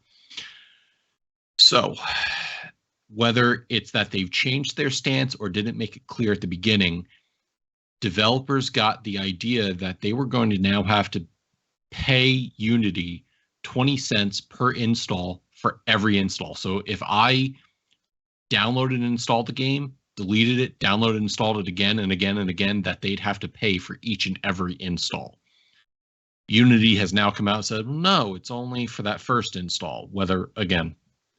So whether it's that they've changed their stance or didn't make it clear at the beginning, developers got the idea that they were going to now have to pay Unity 20 cents per install for every install. So if I downloaded and installed the game, deleted it, downloaded and installed it again and again and again, that they'd have to pay for each and every install. Unity has now come out and said, no, it's only for that first install. Whether, again,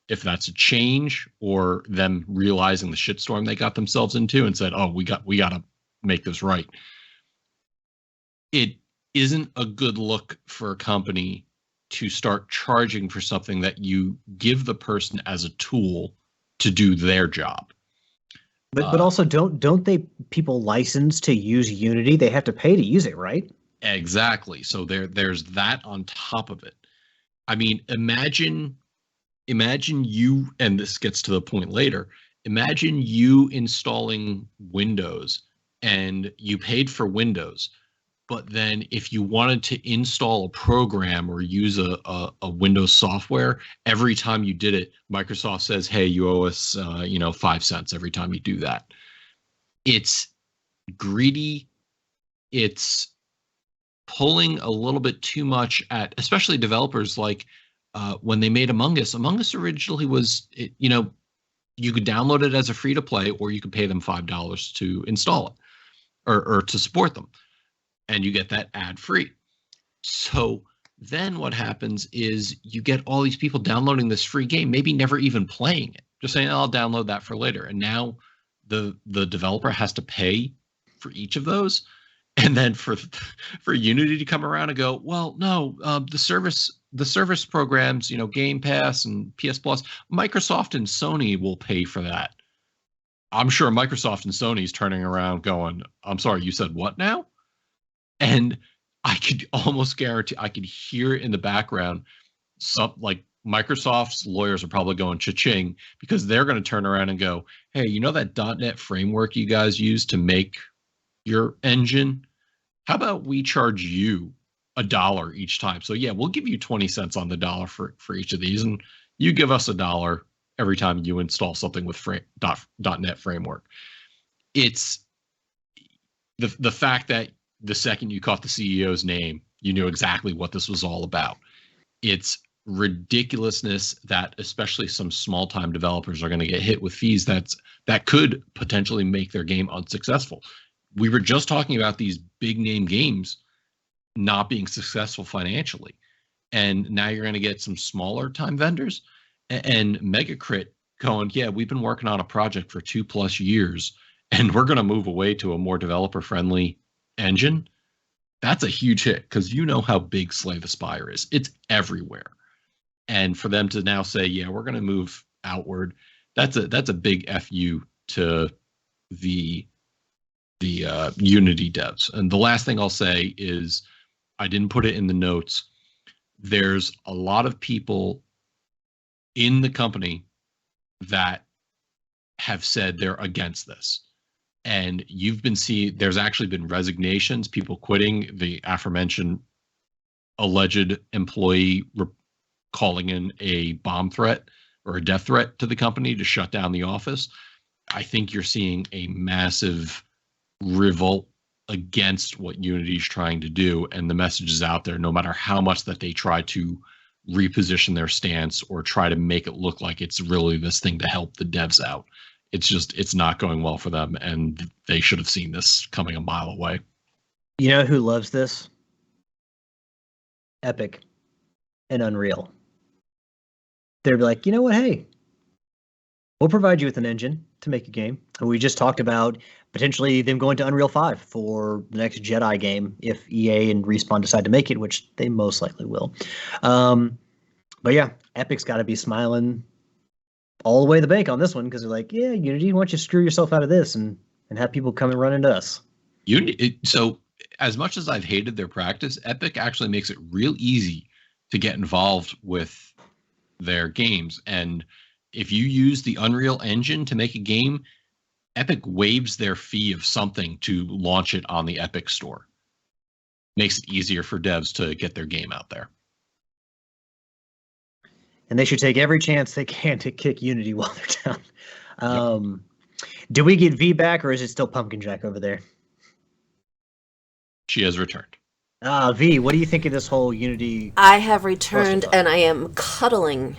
if that's a change or them realizing the shitstorm they got themselves into and said, oh, we got to make this right. It isn't a good look for a company to start charging for something that you give the person as a tool to do their job.
But also don't people license to use Unity? They have to pay to use it, right?
Exactly. So there's that on top of it. I mean, imagine you, and this gets to the point later, imagine you installing Windows and you paid for Windows, but then if you wanted to install a program or use a Windows software, every time you did it, Microsoft says, hey, you owe us 5 cents every time you do that. It's greedy. It's pulling a little bit too much at, especially developers like when they made Among Us. Among Us originally was, you could download it as a free to play, or you could pay them $5 to install it or to support them, and you get that ad free. So then what happens is you get all these people downloading this free game, maybe never even playing it, just saying, I'll download that for later. And now the developer has to pay for each of those. And then for Unity to come around and go, well, no, the service programs, Game Pass and PS Plus, Microsoft and Sony will pay for that. I'm sure Microsoft and Sony's turning around going, I'm sorry, you said what now? And I could almost guarantee, I could hear in the background, some like Microsoft's lawyers are probably going cha-ching, because they're going to turn around and go, hey, you know that .NET framework you guys use to make your engine? How about we charge you $1 each time? So yeah, we'll give you 20 cents on the dollar for each of these, and you give us $1 every time you install something with .NET framework. It's the fact that the second you caught the CEO's name, you knew exactly what this was all about. It's ridiculousness that especially some small time developers are going to get hit with fees that could potentially make their game unsuccessful. We were just talking about these big name games not being successful financially, and now you're going to get some smaller time vendors and Megacrit going, yeah, we've been working on a project for 2+ years and we're going to move away to a more developer friendly engine. That's a huge hit, because you know how big Slay the Spire is. It's everywhere. And for them to now say, yeah, we're going to move outward, that's a big FU to the Unity devs. And the last thing I'll say is, I didn't put it in the notes, there's a lot of people in the company that have said they're against this. And you've been seeing, there's actually been resignations, people quitting, the aforementioned alleged employee calling in a bomb threat or a death threat to the company to shut down the office. I think you're seeing a massive revolt against what Unity is trying to do. And the message is out there, no matter how much that they try to reposition their stance or try to make it look like it's really this thing to help the devs out. It's not going well for them, and they should have seen this coming a mile away.
You know who loves this? Epic and Unreal. They'd be like, you know what? Hey, we'll provide you with an engine to make a game. And we just talked about potentially them going to Unreal 5 for the next Jedi game if EA and Respawn decide to make it, which they most likely will. But yeah, Epic's got to be smiling all the way to the bank on this one, because they're like, yeah, Unity, why don't you screw yourself out of this and have people come and run into us?
So as much as I've hated their practice, Epic actually makes it real easy to get involved with their games. And if you use the Unreal Engine to make a game, Epic waives their fee of something to launch it on the Epic store. Makes it easier for devs to get their game out there.
And they should take every chance they can to kick Unity while they're down. Do we get V back, or is it still Pumpkin Jack over there?
She has returned.
V, what do you think of this whole Unity?
I have returned, and I am cuddling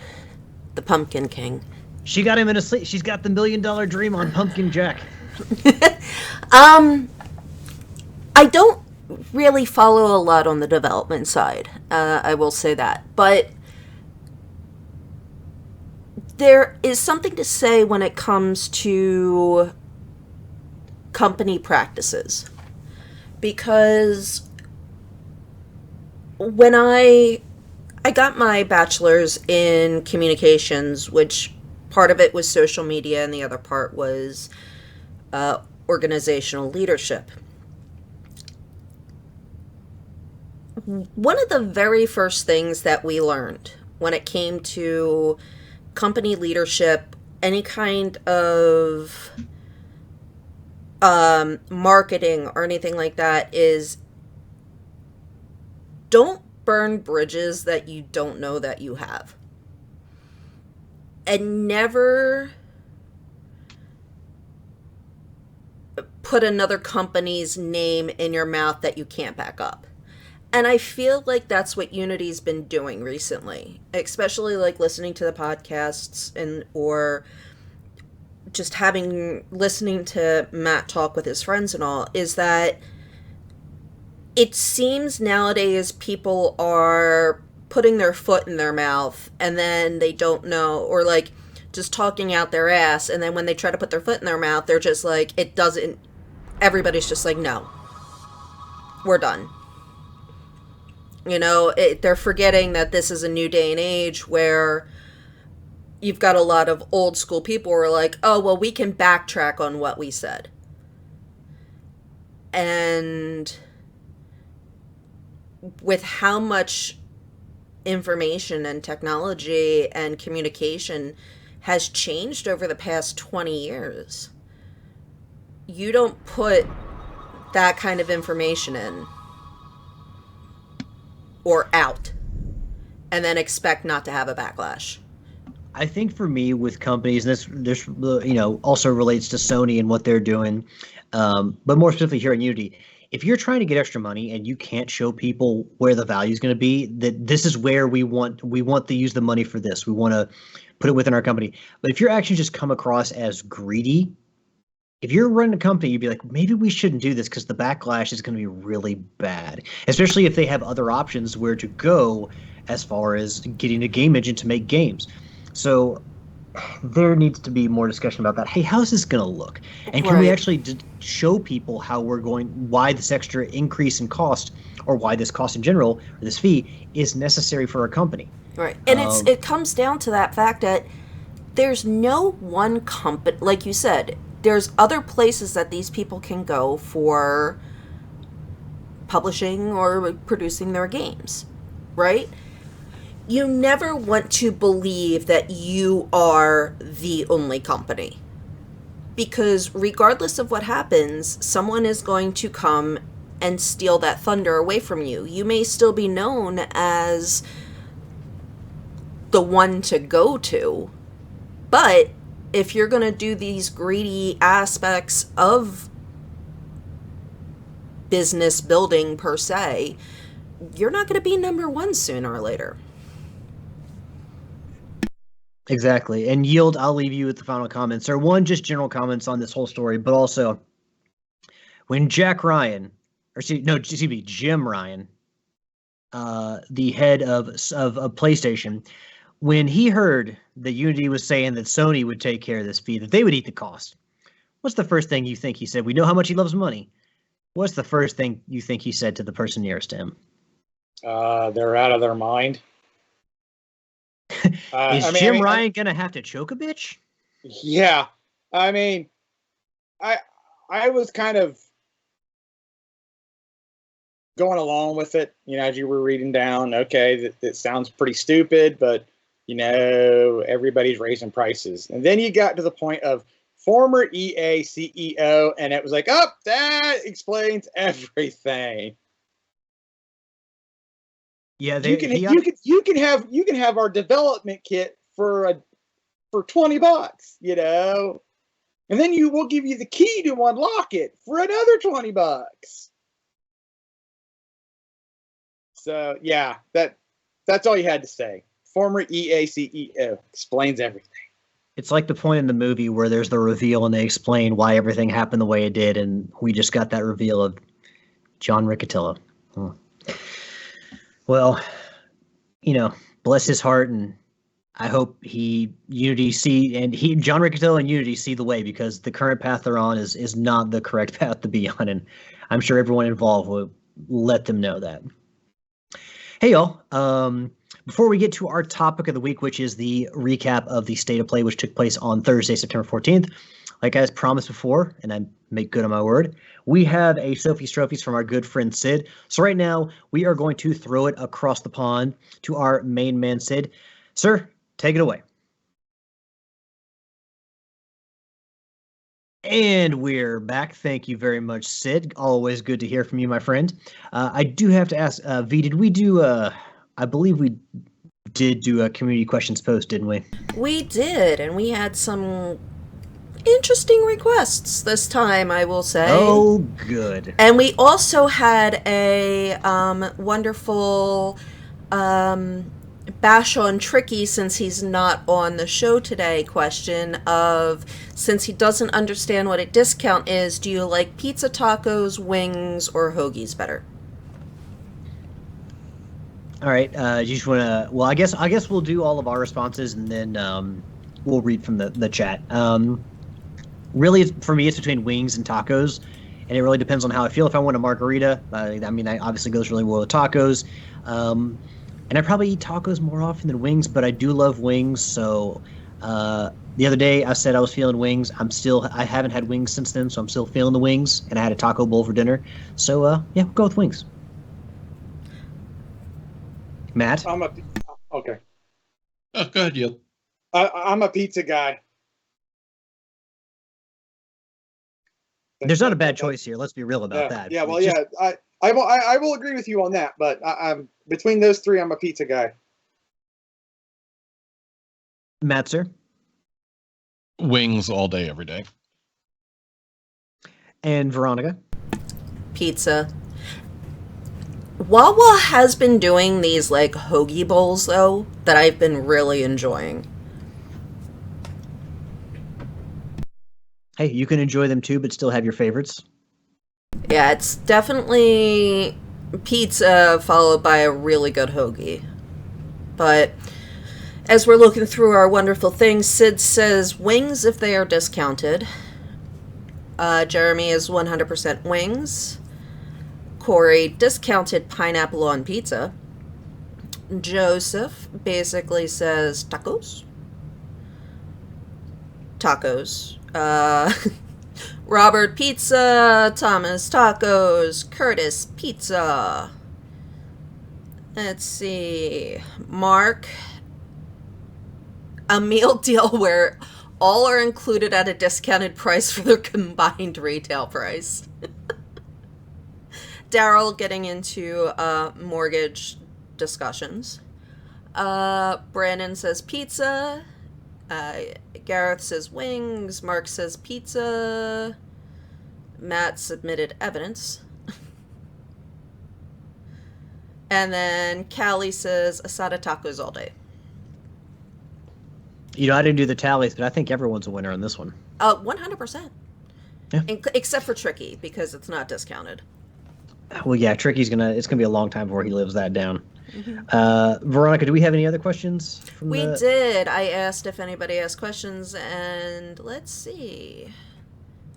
the Pumpkin King.
She got him in a sleep. She's got the $1 million dream on Pumpkin Jack.
I don't really follow a lot on the development side. I will say that. But there is something to say when it comes to company practices. Because when I got my bachelor's in communications, which part of it was social media and the other part was organizational leadership. One of the very first things that we learned when it came to company leadership, any kind of marketing or anything like that, is don't burn bridges that you don't know that you have. And never put another company's name in your mouth that you can't back up. And I feel like that's what Unity's been doing recently, especially like listening to the podcasts or just listening to Matt talk with his friends and all, is that it seems nowadays people are putting their foot in their mouth and then they don't know, or like just talking out their ass, and then when they try to put their foot in their mouth, they're just like, everybody's just like, no, we're done. You know, they're forgetting that this is a new day and age where you've got a lot of old school people who are like, oh, well, we can backtrack on what we said. And with how much information and technology and communication has changed over the past 20 years, you don't put that kind of information in or out and then expect not to have a backlash.
I think for me with companies, and this also relates to Sony and what they're doing, but more specifically here in Unity, if you're trying to get extra money and you can't show people where the value is going to be, that this is where we want to use the money for this. We want to put it within our company. But if you're actually just come across as greedy, if you're running a company, you'd be like, maybe we shouldn't do this because the backlash is going to be really bad, especially if they have other options where to go as far as getting a game engine to make games. So there needs to be more discussion about that. Hey, how's this going to look? And can we actually show people why this extra increase in cost, or why this cost in general, or this fee, is necessary for a company?
Right. And it comes down to that fact that there's no one company, like you said, there's other places that these people can go for publishing or producing their games, right? You never want to believe that you are the only company, because regardless of what happens, someone is going to come and steal that thunder away from you. You may still be known as the one to go to, but if you're going to do these greedy aspects of business building per se, you're not going to be number one sooner or later.
Exactly. And Yield, I'll leave you with the final comments. Or one, just general comments on this whole story, but also when Jim Ryan, the head of PlayStation, when he heard that Unity was saying that Sony would take care of this fee, that they would eat the cost, what's the first thing you think he said? We know how much he loves money. What's the first thing you think he said to the person nearest to him?
They're out of their mind.
Jim Ryan gonna have to choke a bitch?
Yeah, I mean, I was kind of going along with it, as you were reading down. Okay, that sounds pretty stupid, but everybody's raising prices, and then you got to the point of former EA CEO, and it was like, oh, that explains everything.
Yeah,
you can have our development kit for $20, and then we'll give you the key to unlock it for another $20. So yeah, that's all you had to say. Former EA CEO explains everything.
It's like the point in the movie where there's the reveal and they explain why everything happened the way it did, and we just got that reveal of John Riccitiello. Well, bless his heart, and I hope John Riccitiello and Unity see the way, because the current path they're on is not the correct path to be on, and I'm sure everyone involved will let them know that. Hey, y'all. Before we get to our topic of the week, which is the recap of the State of Play, which took place on Thursday, September 14th, like I promised before, and I make good on my word, we have a Sophie's Trophies from our good friend Sid. So right now, we are going to throw it across the pond to our main man, Sid. Sir, take it away. And we're back. Thank you very much, Sid. Always good to hear from you, my friend. I do have to ask, V, did we do I believe we did do a community questions post, didn't we?
We did, and we had some interesting requests this time, I will say.
Oh, good.
And we also had a wonderful bash on Tricky, since he's not on the show today, question of, since he doesn't understand what a discount is, do you like pizza, tacos, wings, or hoagies better?
All right. You just want to? Well, I guess we'll do all of our responses, and then we'll read from the chat. Really, for me, it's between wings and tacos, and it really depends on how I feel. If I want a margarita, I obviously goes really well with tacos, and I probably eat tacos more often than wings, but I do love wings, so The other day I said I was feeling wings. I haven't had wings since then, so I'm still feeling the wings, and I had a taco bowl for dinner. So yeah, we'll go with wings. Matt?
Okay.
Oh, go ahead, Yield.
I'm a pizza guy.
There's not a bad choice here. Let's be real about that.
Yeah, well, I will agree with you on that, but I'm between those three. I'm a pizza guy.
Matt, sir?
Wings all day, every day.
And Veronica?
Pizza. Wawa has been doing these like hoagie bowls though that I've been really enjoying.
Hey, you can enjoy them too, but still have your favorites.
Yeah, it's definitely pizza followed by a really good hoagie. But as we're looking through our wonderful things, Sid says wings if they are discounted. Jeremy is 100% wings. Corey, discounted pineapple on pizza. Joseph basically says tacos. Tacos. Robert, pizza. Thomas, tacos. Curtis, pizza. Let's see. Mark, a meal deal where all are included at a discounted price for their combined retail price. Daryl getting into mortgage discussions. Brandon says pizza. Gareth says wings. Mark says pizza. Matt submitted evidence. And then Callie says asada tacos all day.
You know, I didn't do the tallies, but I think everyone's a winner on this one.
100%.
Yeah.
Except for Tricky, because it's not discounted.
Well, yeah, it's gonna be a long time before he lives that down. Veronica, do we have any other questions?
We did. I asked if anybody has questions, and let's see.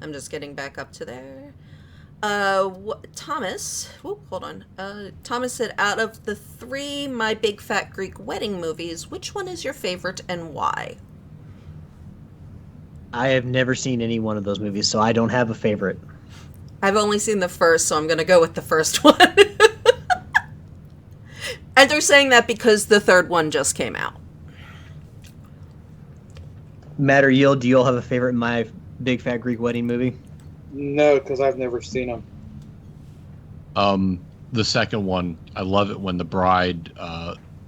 I'm just getting back up to there. Thomas, hold on. Thomas said, out of the 3 My Big Fat Greek Wedding movies, which one is your favorite and why?
I have never seen any one of those movies, so I don't have a favorite.
I've only seen the first, so I'm going to go with the first one. And they're saying that because the third one just came out.
Matt or Yield, do you all have a favorite My Big Fat Greek Wedding movie?
No, because I've never seen them.
The second one, I love it when the bride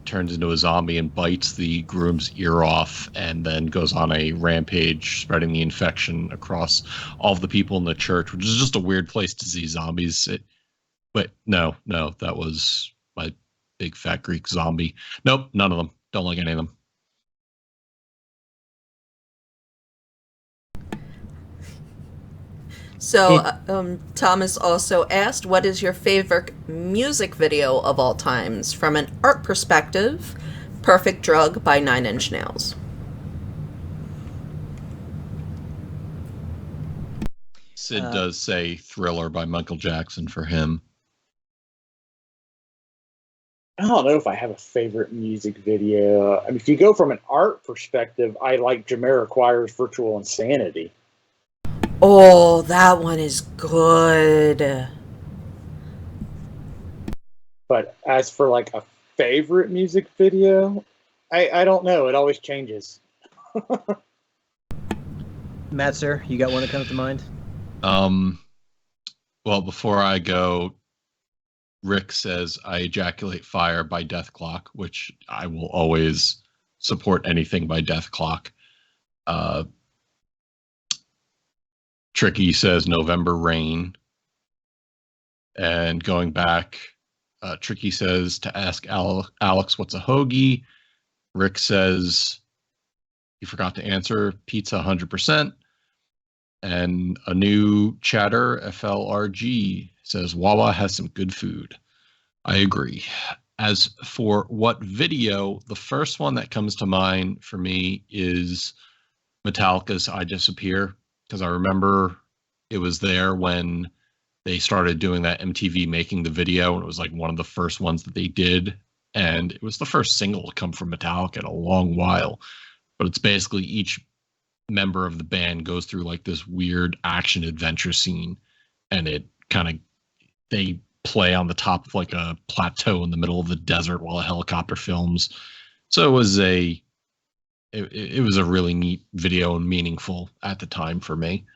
turns into a zombie and bites the groom's ear off and then goes on a rampage, spreading the infection across all of the people in the church, which is just a weird place to see zombies. But no, that was My Big Fat Greek Zombie. Nope, none of them. Don't like any of them.
So, Thomas also asked, what is your favorite music video of all times? From an art perspective, Perfect Drug by 9 Inch Nails.
Sid does say Thriller by Michael Jackson for him.
I don't know if I have a favorite music video. I mean, if you go from an art perspective, I like Jamiroquai's Virtual Insanity.
Oh, that one is good.
But as for like a favorite music video, I don't know. It always changes.
Matt, sir, you got one that comes to mind?
Well, before I go, Rick says I Ejaculate Fire by Death Clock, which I will always support anything by Death Clock. Tricky says November Rain. And going back, Tricky says to ask Alex what's a hoagie. Rick says he forgot to answer pizza 100%. And a new chatter, FLRG, says Wawa has some good food. I agree. As for what video, the first one that comes to mind for me is Metallica's I Disappear, because I remember it was there when they started doing that MTV Making the Video, and it was like one of the first ones that they did, and it was the first single to come from Metallica in a long while. but it's basically each member of the band goes through like this weird action adventure scene, and it kind of they play on the top of like a plateau in the middle of the desert while a helicopter films. So it was a really neat video and meaningful at the time for me.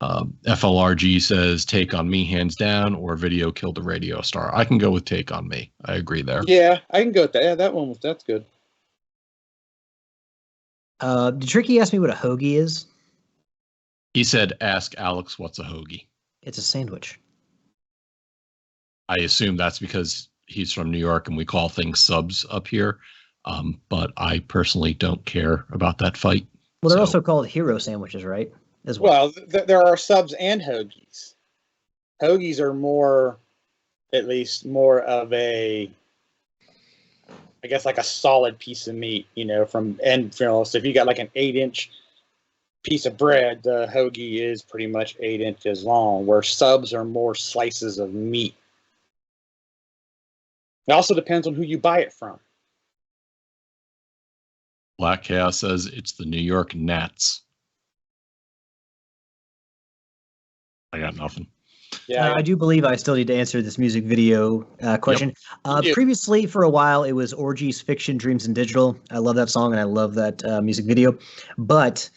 FLRG says Take on Me hands down, or Video Killed the Radio Star. I can go with Take on Me. I agree there.
Yeah, I can go with that. Yeah, that's good.
Did Tricky ask me what a hoagie is?
He said, ask Alex what's a hoagie.
It's a sandwich.
I assume that's because he's from New York and we call things subs up here. But I personally don't care about that fight.
Well, they're also called hero sandwiches, right? As
well. There are subs and hoagies. Hoagies are more of a, I guess, like a solid piece of meat, so if you got like an 8-inch piece of bread, the hoagie is pretty much 8 inches long, where subs are more slices of meat. It also depends on who you buy it from.
Black Chaos says it's the New York Nats. I got nothing.
Yeah, I do believe I still need to answer this music video question. Yep. Previously, for a while, it was Orgies, Fiction, Dreams, and Digital. I love that song and I love that music video. But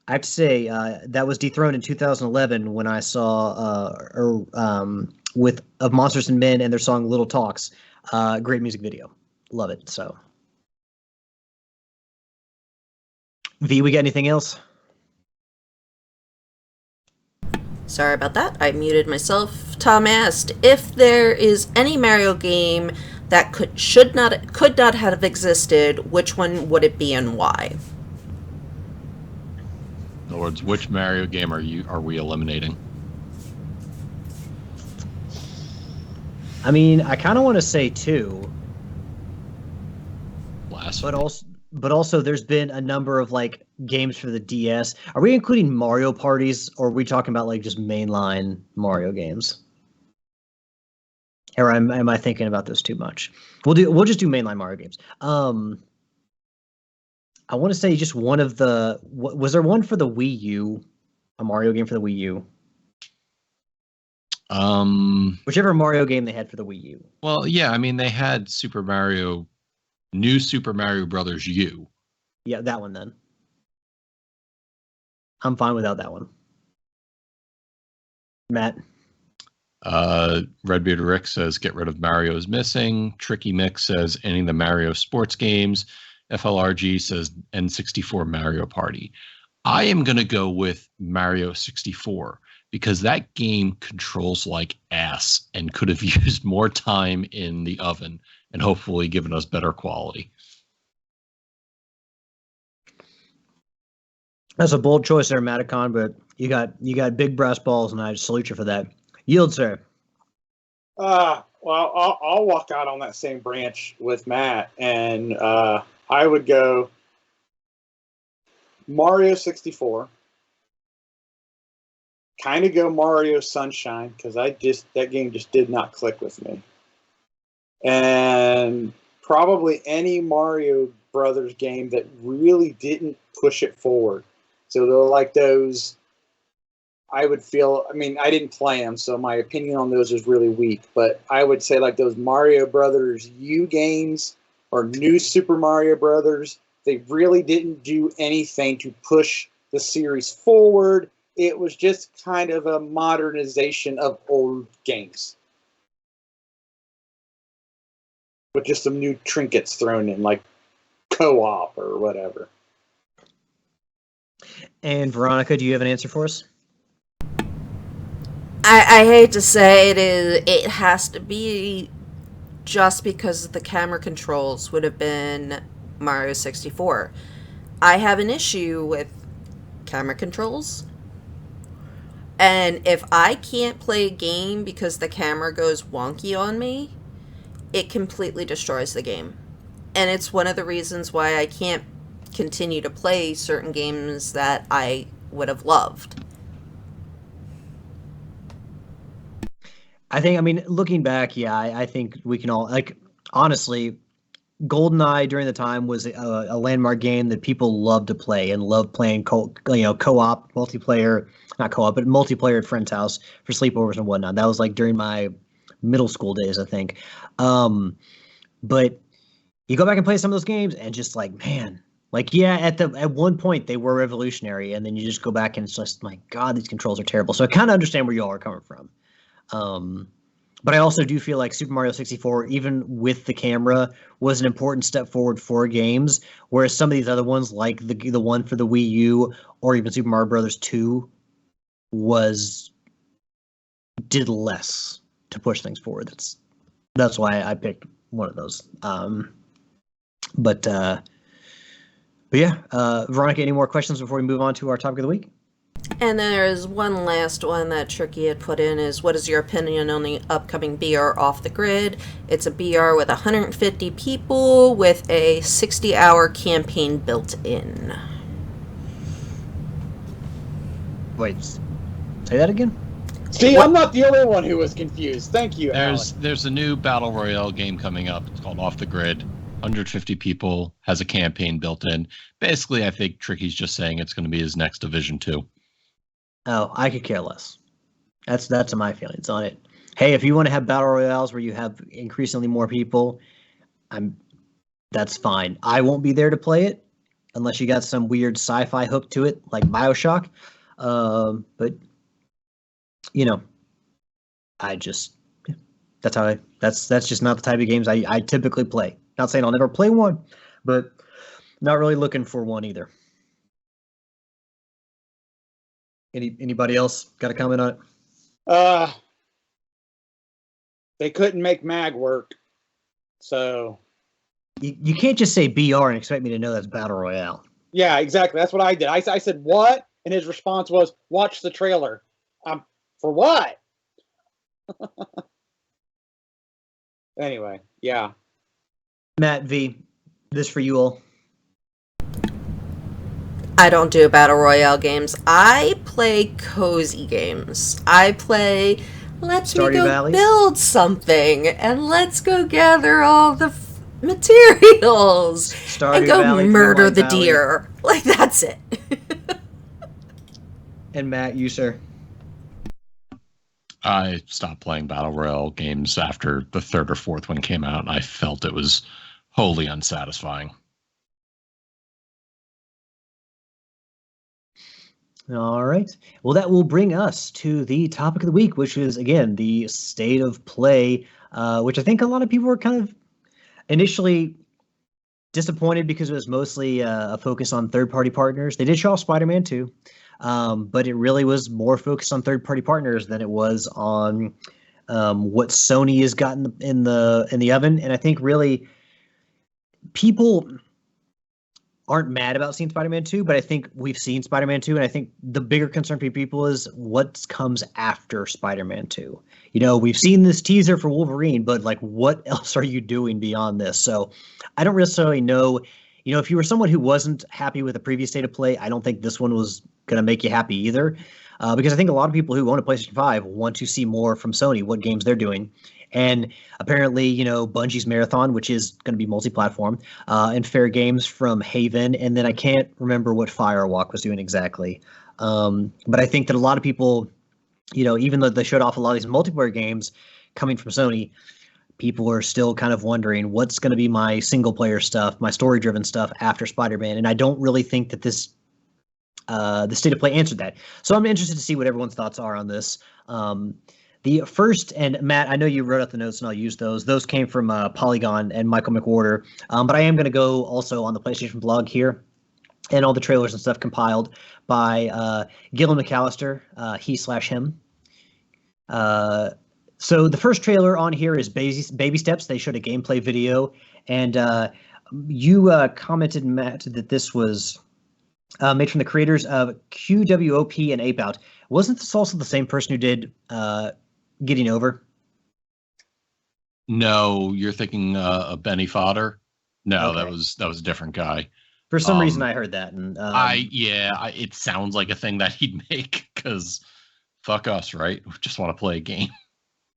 I have to say that was dethroned in 2011 when I saw of Monsters and Men and their song Little Talks. Great music video. Love it. So, V, we got anything else?
Sorry about that. I muted myself. Tom asked if there is any Mario game that could not have existed. Which one would it be and why?
In other words, which Mario game are we eliminating?
I mean, I kind of want to say 2. But also, there's been a number of like games for the DS. Are we including Mario parties, or are we talking about like just mainline Mario games? Or am I thinking about this too much? We'll just do mainline Mario games. I want to say just one of the. Was there one for the Wii U? A Mario game for the Wii U? Whichever Mario game they had for the Wii U.
Well, yeah, I mean they had New Super Mario Brothers U.
Yeah, that one then. I'm fine without that one. Matt?
Redbeard Rick says get rid of Mario is missing. Tricky Mix says any of the Mario sports games. FLRG says N64 Mario Party. I am going to go with Mario 64 because that game controls like ass and could have used more time in the oven and hopefully given us better quality.
That's a bold choice there, Maticon, but you got big brass balls, and I salute you for that. Yield, sir.
Well, I'll walk out on that same branch with Matt, and I would go Mario 64. Kind of go Mario Sunshine because that game just did not click with me. And probably any Mario Brothers game that really didn't push it forward. So they're like those, I would feel, I mean, I didn't play them, so my opinion on those is really weak. But I would say like those Mario Brothers U games or New Super Mario Brothers, they really didn't do anything to push the series forward. It was just kind of a modernization of old games. With just some new trinkets thrown in, like co-op or whatever.
And Veronica, do you have an answer for us?
I hate to say it has to be just because the camera controls would have been Mario 64. I have an issue with camera controls. And if I can't play a game because the camera goes wonky on me, it completely destroys the game. And it's one of the reasons why I can't continue to play certain games that I would have loved.
I mean, looking back, yeah, I think we can all, like, honestly, GoldenEye during the time was a landmark game that people loved to play and loved playing co-op multiplayer, not co-op, but multiplayer at friend's house for sleepovers and whatnot. That was like during my middle school days, I think. But you go back and play some of those games and just like, man, like, yeah, at one point they were revolutionary, and then you just go back and it's just, my God, these controls are terrible. So I kind of understand where y'all are coming from. But I also do feel like Super Mario 64, even with the camera, was an important step forward for games, whereas some of these other ones, like the one for the Wii U or even Super Mario Brothers 2, did less to push things forward. That's why I picked one of those. But yeah, Veronica, any more questions before we move on to our topic of the week?
And there's one last one that Tricky had put in is, what is your opinion on the upcoming BR Off the Grid? It's a BR with 150 people with a 60-hour campaign built in.
Wait, say that again?
See, I'm not the only one who was confused. Thank you, Alex.
There's a new Battle Royale game coming up. It's called Off the Grid. 150 people, has a campaign built in. Basically, I think Tricky's just saying it's going to be his next Division 2.
Oh, I could care less. That's my feelings on it. Hey, if you want to have battle royales where you have increasingly more people, that's fine. I won't be there to play it unless you got some weird sci-fi hook to it, like BioShock. But you know, that's just not the type of games I typically play. Not saying I'll never play one, but not really looking for one either. Anybody else got a comment on it?
They couldn't make MAG work, so
you can't just say BR and expect me to know that's Battle Royale.
Yeah, exactly. That's what I did. I said, what? And his response was, watch the trailer. For what? Anyway, yeah.
Matt V, this for you all.
I don't do battle royale games. I play cozy games. I play, let's me go
Valley?
Build something, and let's go gather all the materials and go
Valley,
murder the
Valley.
deer. Like, that's it.
And Matt, you, sir?
I stopped playing Battle Royale games after the third or fourth one came out, and I felt it was wholly unsatisfying.
All right. Well, that will bring us to the topic of the week, which is, again, the state of play, which I think a lot of people were kind of initially disappointed because it was mostly a focus on third-party partners. They did show off Spider-Man 2, but it really was more focused on third-party partners than it was on what Sony has gotten in the oven. And I think really people aren't mad about seeing Spider-Man 2, but I think we've seen Spider-Man 2, and I think the bigger concern for people is what comes after Spider-Man 2. You know, we've seen this teaser for Wolverine, but like, what else are you doing beyond this? So I don't necessarily know. You know, if you were someone who wasn't happy with the previous state of play, I don't think this one was going to make you happy either, because I think a lot of people who own a PlayStation 5 want to see more from Sony, what games they're doing. And apparently, you know, Bungie's Marathon, which is going to be multi-platform, and Fair Games from Haven. And then I can't remember what Firewalk was doing exactly. But I think that a lot of people, you know, even though they showed off a lot of these multiplayer games coming from Sony, people are still kind of wondering what's going to be my single-player stuff, my story-driven stuff after Spider-Man. And I don't really think that the state of play answered that. So I'm interested to see what everyone's thoughts are on this. The first, and Matt, I know you wrote out the notes and I'll use those. Those came from Polygon and Michael McWhorter. But I am going to go also on the PlayStation blog here, and all the trailers and stuff compiled by Gillen McAllister, he/him. So the first trailer on here is Baby Steps. They showed a gameplay video, and you commented, Matt, that this was made from the creators of QWOP and Ape Out. Wasn't this also the same person who did Getting Over?
No, you're thinking of Benny Fodder. No,
Okay.
that was a different guy.
For some reason, I heard that, and
it sounds like a thing that he'd make, because fuck us, right? We just want to play a game.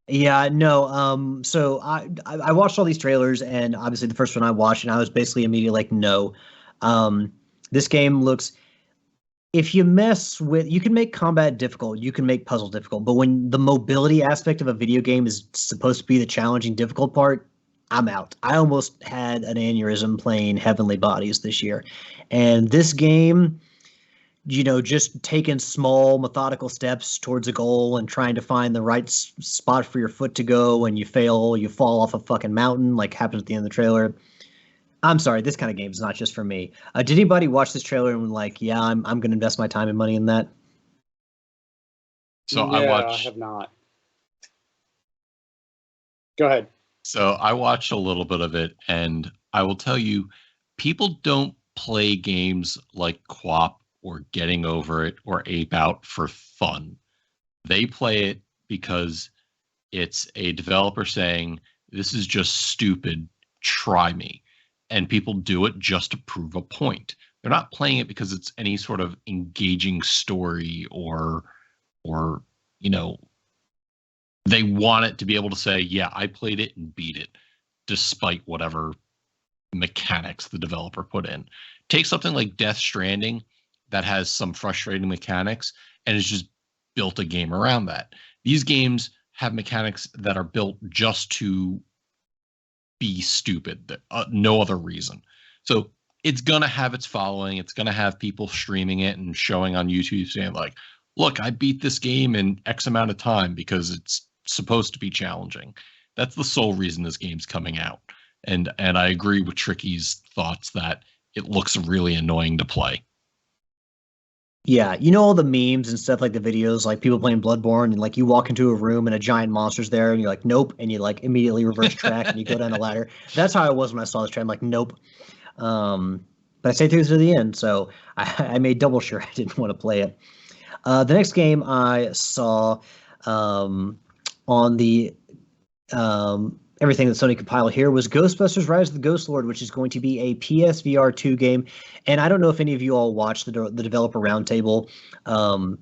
Yeah, no. So I watched all these trailers, and obviously the first one I watched, and I was basically immediately like, no. Um, this game looks. If you mess with, you can make combat difficult, you can make puzzle difficult, but when the mobility aspect of a video game is supposed to be the challenging, difficult part, I'm out. I almost had an aneurysm playing Heavenly Bodies this year, and this game, just taking small methodical steps towards a goal and trying to find the right spot for your foot to go, and you fail, you fall off a fucking mountain, like happens at the end of the trailer. I'm sorry, this kind of game is not just for me. Did anybody watch this trailer and was like, yeah, I'm going to invest my time and money in that?
So
No, I have not. Go ahead.
So I watched a little bit of it, and I will tell you, people don't play games like QWOP or Getting Over It or Ape Out for fun. They play it because it's a developer saying, this is just stupid, try me. And people do it just to prove a point. They're not playing it because it's any sort of engaging story or they want it to be able to say, yeah, I played it and beat it, despite whatever mechanics the developer put in. Take something like Death Stranding that has some frustrating mechanics and has just built a game around that. These games have mechanics that are built just to be stupid, no other reason. So it's gonna have its following. It's gonna have people streaming it and showing on YouTube saying like, look, I beat this game in X amount of time because it's supposed to be challenging. That's the sole reason this game's coming out. And I agree with Tricky's thoughts that it looks really annoying to play.
Yeah, all the memes and stuff, like the videos, like people playing Bloodborne, and like you walk into a room and a giant monster's there, and you're like, nope, and you like immediately reverse track and you go down a ladder. That's how I was when I saw this trailer. I'm like, nope. But I stayed through to the end, so I made double sure I didn't want to play it. The next game I saw on the everything that Sony compiled here was Ghostbusters Rise of the Ghost Lord, which is going to be a PSVR 2 game. And I don't know if any of you all watched the developer roundtable. The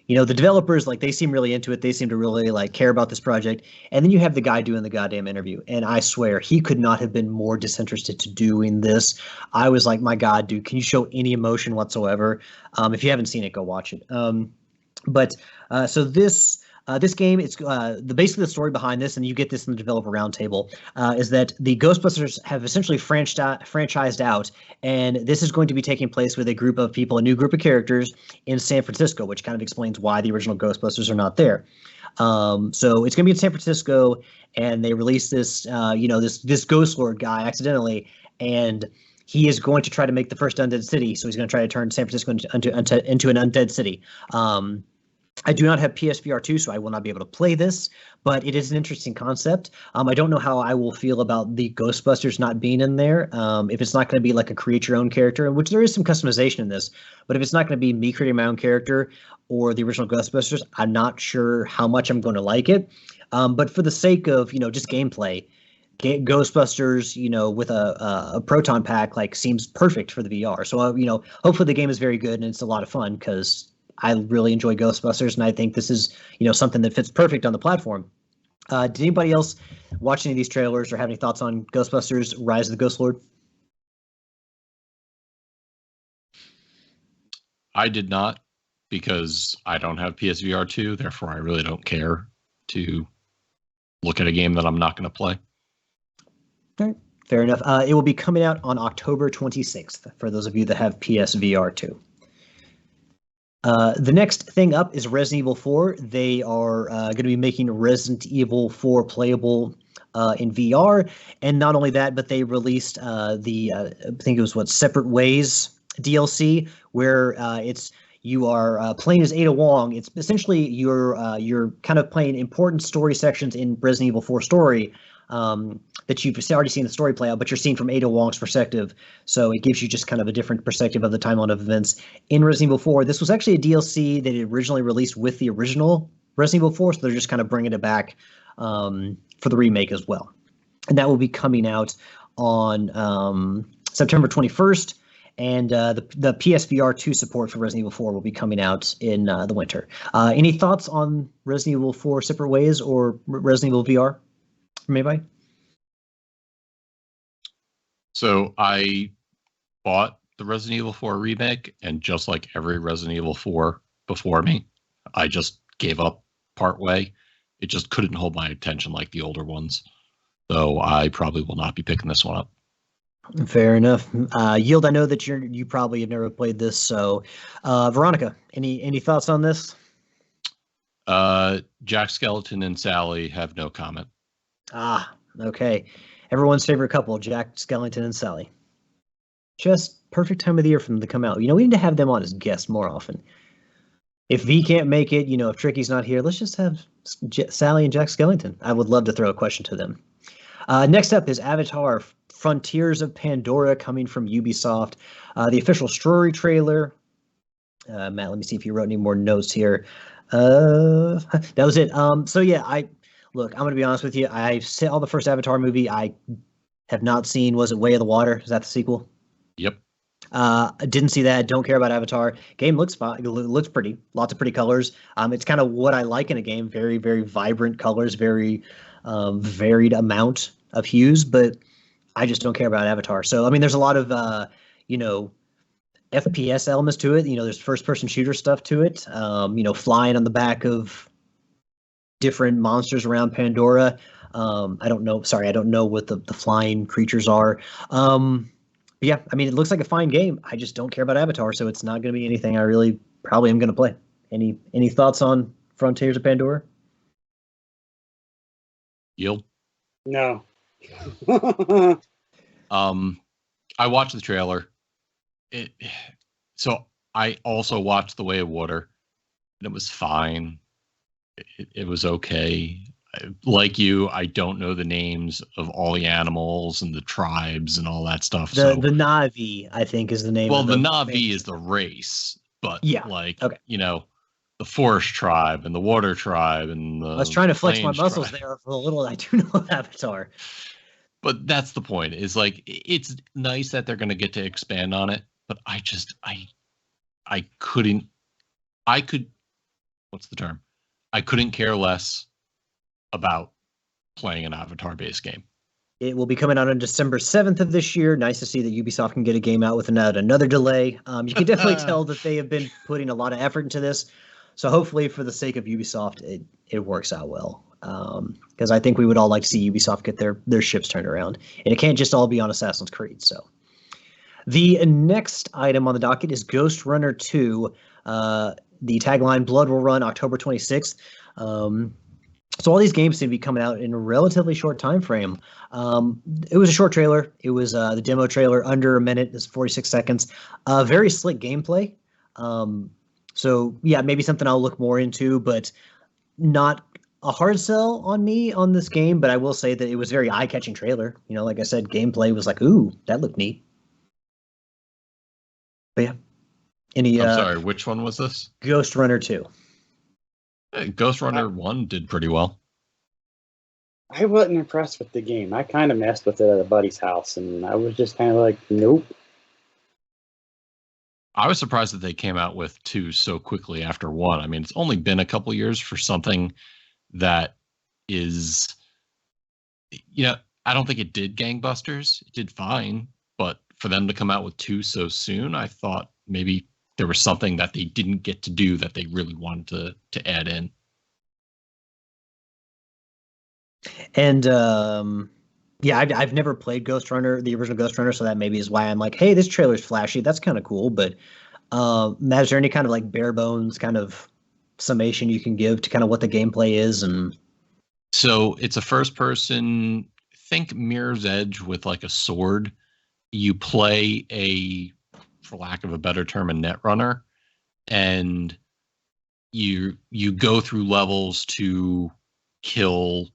developers, like, they seem really into it. They seem to really like care about this project. And then you have the guy doing the goddamn interview. And I swear he could not have been more disinterested to doing this. I was like, my God, dude, can you show any emotion whatsoever? If you haven't seen it, go watch it. So this game, it's basically the story behind this, and you get this in the developer roundtable, is that the Ghostbusters have essentially franchised out, and this is going to be taking place with a group of people, a new group of characters in San Francisco, which kind of explains why the original Ghostbusters are not there. So it's going to be in San Francisco, and they released this, this Ghost Lord guy accidentally, and he is going to try to make the first undead city. So he's going to try to turn San Francisco into an undead city. I do not have PSVR 2, so I will not be able to play this, but it is an interesting concept. I don't know how I will feel about the Ghostbusters not being in there. If it's not going to be like a create your own character, which there is some customization in this, but if it's not going to be me creating my own character or the original Ghostbusters, I'm not sure how much I'm going to like it. But for the sake of, just gameplay, Ghostbusters, with a proton pack, like, seems perfect for the VR. So, hopefully the game is very good and it's a lot of fun, because I really enjoy Ghostbusters, and I think this is, something that fits perfect on the platform. Did anybody else watch any of these trailers or have any thoughts on Ghostbusters Rise of the Ghost Lord?
I did not, because I don't have PSVR 2, therefore I really don't care to look at a game that I'm not going to play.
All right, fair enough. It will be coming out on October 26th for those of you that have PSVR 2. The next thing up is Resident Evil 4. They are going to be making Resident Evil 4 playable in VR. And not only that, but they released I think it was Separate Ways DLC, where you are playing as Ada Wong. It's essentially you're kind of playing important story sections in Resident Evil 4 story that you've already seen the story play out, but you're seeing from Ada Wong's perspective. So it gives you just kind of a different perspective of the timeline of events in Resident Evil 4. This was actually a DLC that it originally released with the original Resident Evil 4, so they're just kind of bringing it back for the remake as well. And that will be coming out on September 21st. and the PSVR 2 support for Resident Evil 4 will be coming out in the winter. Any thoughts on Resident Evil 4 Separate Ways or Resident Evil VR from anybody?
So I bought the Resident Evil 4 remake, and just like every Resident Evil 4 before me, I just gave up partway. It just couldn't hold my attention like the older ones. So I probably will not be picking this one up.
Fair enough. Yield, I know that you probably have never played this, so Veronica, any thoughts on this?
Jack Skellington and Sally have no comment.
Okay. Everyone's favorite couple, Jack Skellington and Sally. Just perfect time of the year for them to come out. We need to have them on as guests more often. If V can't make it, if Tricky's not here, let's just have Sally and Jack Skellington. I would love to throw a question to them. Next up is Avatar Frontiers of Pandora coming from Ubisoft. The official story trailer. Matt, let me see if you wrote any more notes here. That was it. So yeah, I'm going to be honest with you. I saw the first Avatar movie. I have not seen, was it Way of the Water? Is that the sequel?
Yep.
I didn't see that. Don't care about Avatar. Game looks fine. It looks pretty. Lots of pretty colors. It's kind of what I like in a game. Very, very vibrant colors. Very varied amount of hues. But I just don't care about Avatar. So there's a lot of FPS elements to it. There's first-person shooter stuff to it. Flying on the back of different monsters around Pandora. I don't know. Sorry, I don't know what the flying creatures are. Yeah, it looks like a fine game. I just don't care about Avatar, so it's not going to be anything I really probably am going to play. Any thoughts on Frontiers of Pandora?
Yield?
No.
I watched the trailer. So I also watched The Way of Water, and it was fine. It was okay. Like you, I don't know the names of all the animals and the tribes and all that stuff.
The Na'vi, I think, is the name.
Well, the Na'vi is the race, but
yeah,
okay. The forest tribe and the water tribe and the
I was trying to flex my muscles
tribe.
there for a little. I do know of Avatar.
But that's the point. Is it's nice that they're going to get to expand on it, but I couldn't. What's the term? I couldn't care less about playing an Avatar-based game.
It will be coming out on December 7th of this year. Nice to see that Ubisoft can get a game out without another delay. You can definitely tell that they have been putting a lot of effort into this. So hopefully, for the sake of Ubisoft, it works out well. Because I think we would all like to see Ubisoft get their ships turned around. And it can't just all be on Assassin's Creed. So the next item on the docket is Ghost Runner 2. The tagline, Blood will run October 26th. So all these games seem to be coming out in a relatively short time frame. It was a short trailer. It was the demo trailer, under a minute. It's 46 seconds. Very slick gameplay. So yeah, maybe something I'll look more into, but not a hard sell on me on this game. But I will say that it was a very eye-catching trailer. Like I said, gameplay was like, ooh, that looked neat. But yeah. I'm
sorry, which one was this?
Ghost Runner 2.
Ghost Runner 1 did pretty well.
I wasn't impressed with the game. I kind of messed with it at a buddy's house, and I was just kind of like, nope.
I was surprised that they came out with 2 so quickly after 1. It's only been a couple years for something that is, I don't think it did gangbusters. It did fine, but for them to come out with 2 so soon, I thought maybe there was something that they didn't get to do that they really wanted to add in.
And yeah, I've never played Ghost Runner, the original Ghost Runner, so that maybe is why I'm like, hey, this trailer's flashy. That's kind of cool. But Matt, is there any kind of bare bones kind of summation you can give to kind of what the gameplay is? And
so it's a first person, think Mirror's Edge with a sword. You play for lack of a better term, a net runner, and you go through levels to kill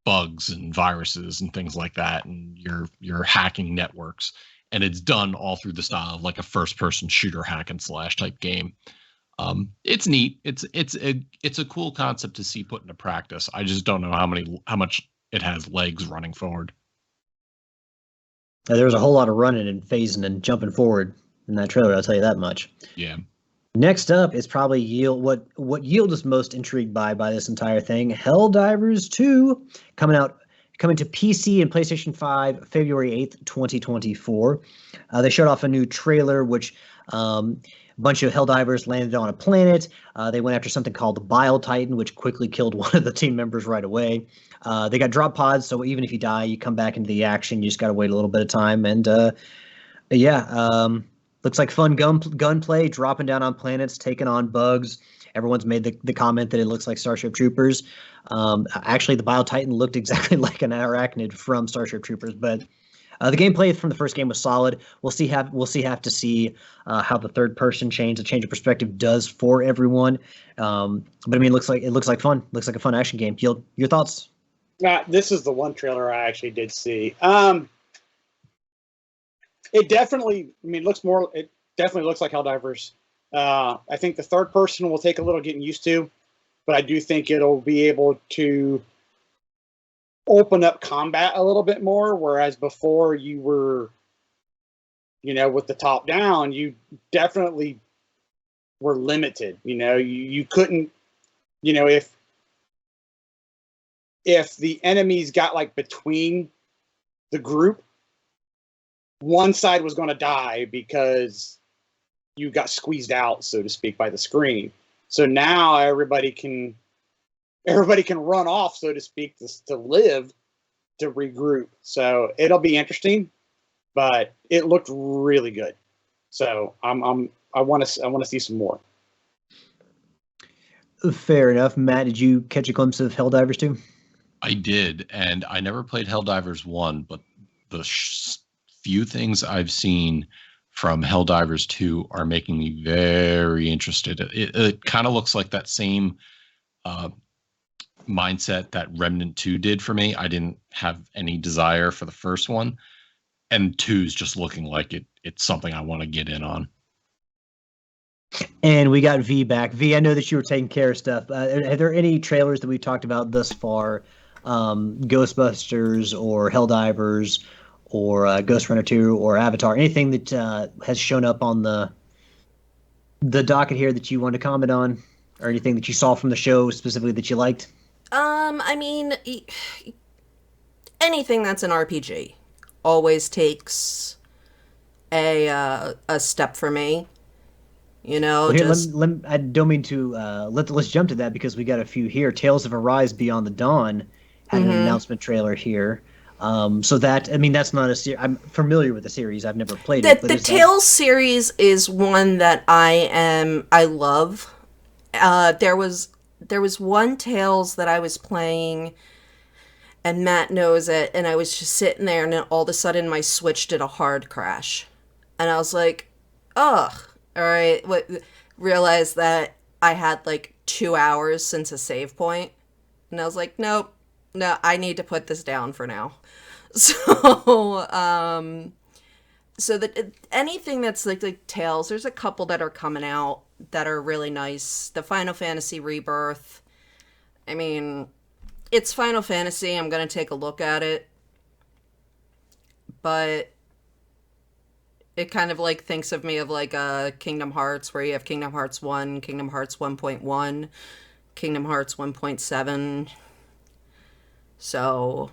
bugs and viruses and things like that, and you're hacking networks, and it's done all through the style of a first person shooter hack and slash type game. It's neat. It's a cool concept to see put into practice. I just don't know how much it has legs running forward.
There was a whole lot of running and phasing and jumping forward. in that trailer. I'll tell you that much.
Yeah.
Next up is probably Yield. What Yield is most intrigued by this entire thing. Helldivers 2 coming to PC and PlayStation 5 February 8th, 2024. They showed off a new trailer, which a bunch of Helldivers landed on a planet. They went after something called the Bile Titan, which quickly killed one of the team members right away. They got drop pods, so even if you die, you come back into the action. You just got to wait a little bit of time. And looks like fun gunplay, dropping down on planets, taking on bugs. Everyone's made the comment that it looks like Starship Troopers. Actually, the Bile Titan looked exactly like an arachnid from Starship Troopers, but the gameplay from the first game was solid. We'll have to see how the third person change of perspective does for everyone. But I mean, it looks like fun. Looks like a fun action game. Your thoughts?
This is the one trailer I actually did see. It definitely looks like Helldivers. I think the third person will take a little getting used to, but I do think it'll be able to open up combat a little bit more, whereas before you were, with the top down, you definitely were limited. You couldn't, if the enemies got like between the group, one side was going to die because you got squeezed out, so to speak, by the screen. So now everybody can run off, so to speak, to live, to regroup. So it'll be interesting, but it looked really good. So I want to see some more.
Fair enough. Matt, did you catch a glimpse of Helldivers 2?
I did, and I never played Helldivers 1, but the few things I've seen from Helldivers 2 are making me very interested. It kind of looks like that same mindset that Remnant 2 did for me. I didn't have any desire for the first one, and 2 is just looking like it's something I want to get in on.
And we got V back. V, I know that you were taking care of stuff. Are there any trailers that we've talked about thus far, Ghostbusters or Helldivers or Ghost Runner 2 or Avatar, anything that has shown up on the docket here that you want to comment on, or anything that you saw from the show specifically that you liked?
Anything that's an RPG always takes a step for me.
Well, here, I don't mean to let's jump to that because we got a few here. Tales of Arise Beyond the Dawn had an announcement trailer here. So that's not a series. I'm familiar with the series. I've never played it. But
the Tales series is one that I love. There was one Tales that I was playing, and Matt knows it, and I was just sitting there, and then all of a sudden my Switch did a hard crash, and I was like, ugh. All right. Realized that I had like 2 hours since a save point, and I was like, no, I need to put this down for now. So, so that anything that's like Tales, there's a couple that are coming out that are really nice. The Final Fantasy Rebirth. I mean, it's Final Fantasy. I'm going to take a look at it. But it kind of like thinks of me of like Kingdom Hearts, where you have Kingdom Hearts 1, Kingdom Hearts 1.1, Kingdom Hearts 1.7. So,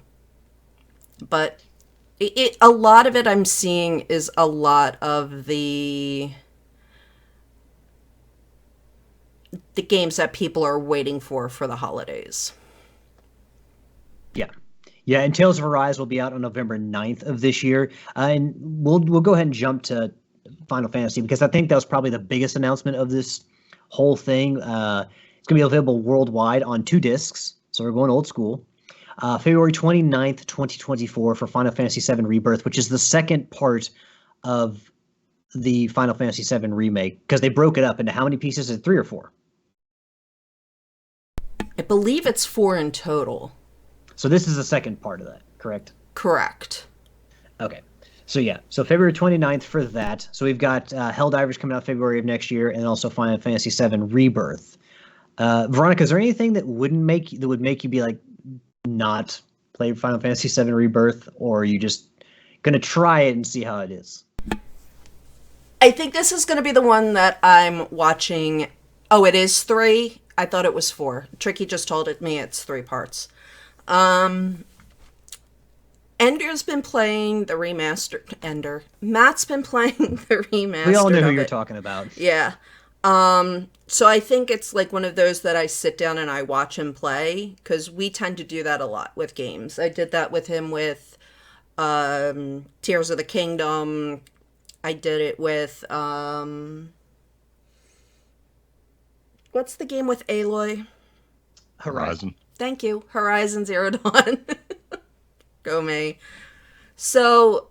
but a lot of it I'm seeing is a lot of the games that people are waiting for the holidays.
Yeah, and Tales of Arise will be out on November 9th of this year. And we'll go ahead and jump to Final Fantasy because I think that was probably the biggest announcement of this whole thing. It's going to be available worldwide on 2 discs, so we're going old school. February 29th, 2024 for Final Fantasy VII Rebirth, which is the second part of the Final Fantasy VII remake, because they broke it up into how many pieces? Is it 3 or 4?
I believe it's 4 in total.
So this is the second part of that, correct?
Correct.
Okay. So yeah, so February 29th for that. So we've got Helldivers coming out February of next year, and also Final Fantasy VII Rebirth. Veronica, is there anything that would make you be like not play Final Fantasy VII Rebirth, or are you just gonna try it and see how it is?
I think this is going to be the one that I'm watching. Oh, it is 3? I thought it was 4. Tricky just told me it's 3 parts. Ender's been playing the remastered. Matt's been playing the remastered.
We all know who you're talking about.
Yeah. So I think it's like one of those that I sit down and I watch him play, because we tend to do that a lot with games. I did that with him with Tears of the Kingdom. I did it with what's the game with Aloy?
Horizon.
Thank you. Horizon Zero Dawn. Go me. So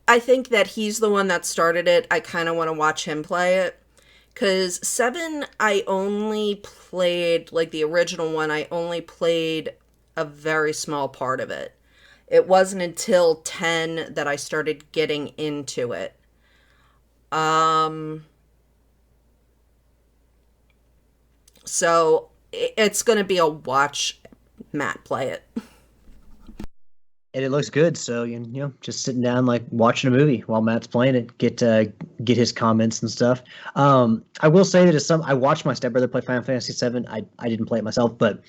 I think that he's the one that started it. I kind of want to watch him play it. Because 7, I only played, like the original one, I only played a very small part of it. It wasn't until 10 that I started getting into it. So it's going to be a watch Matt play it.
And it looks good, so you know, just sitting down like watching a movie while Matt's playing it, get his comments and stuff. I will say that I watched my stepbrother play Final Fantasy VII. I didn't play it myself, but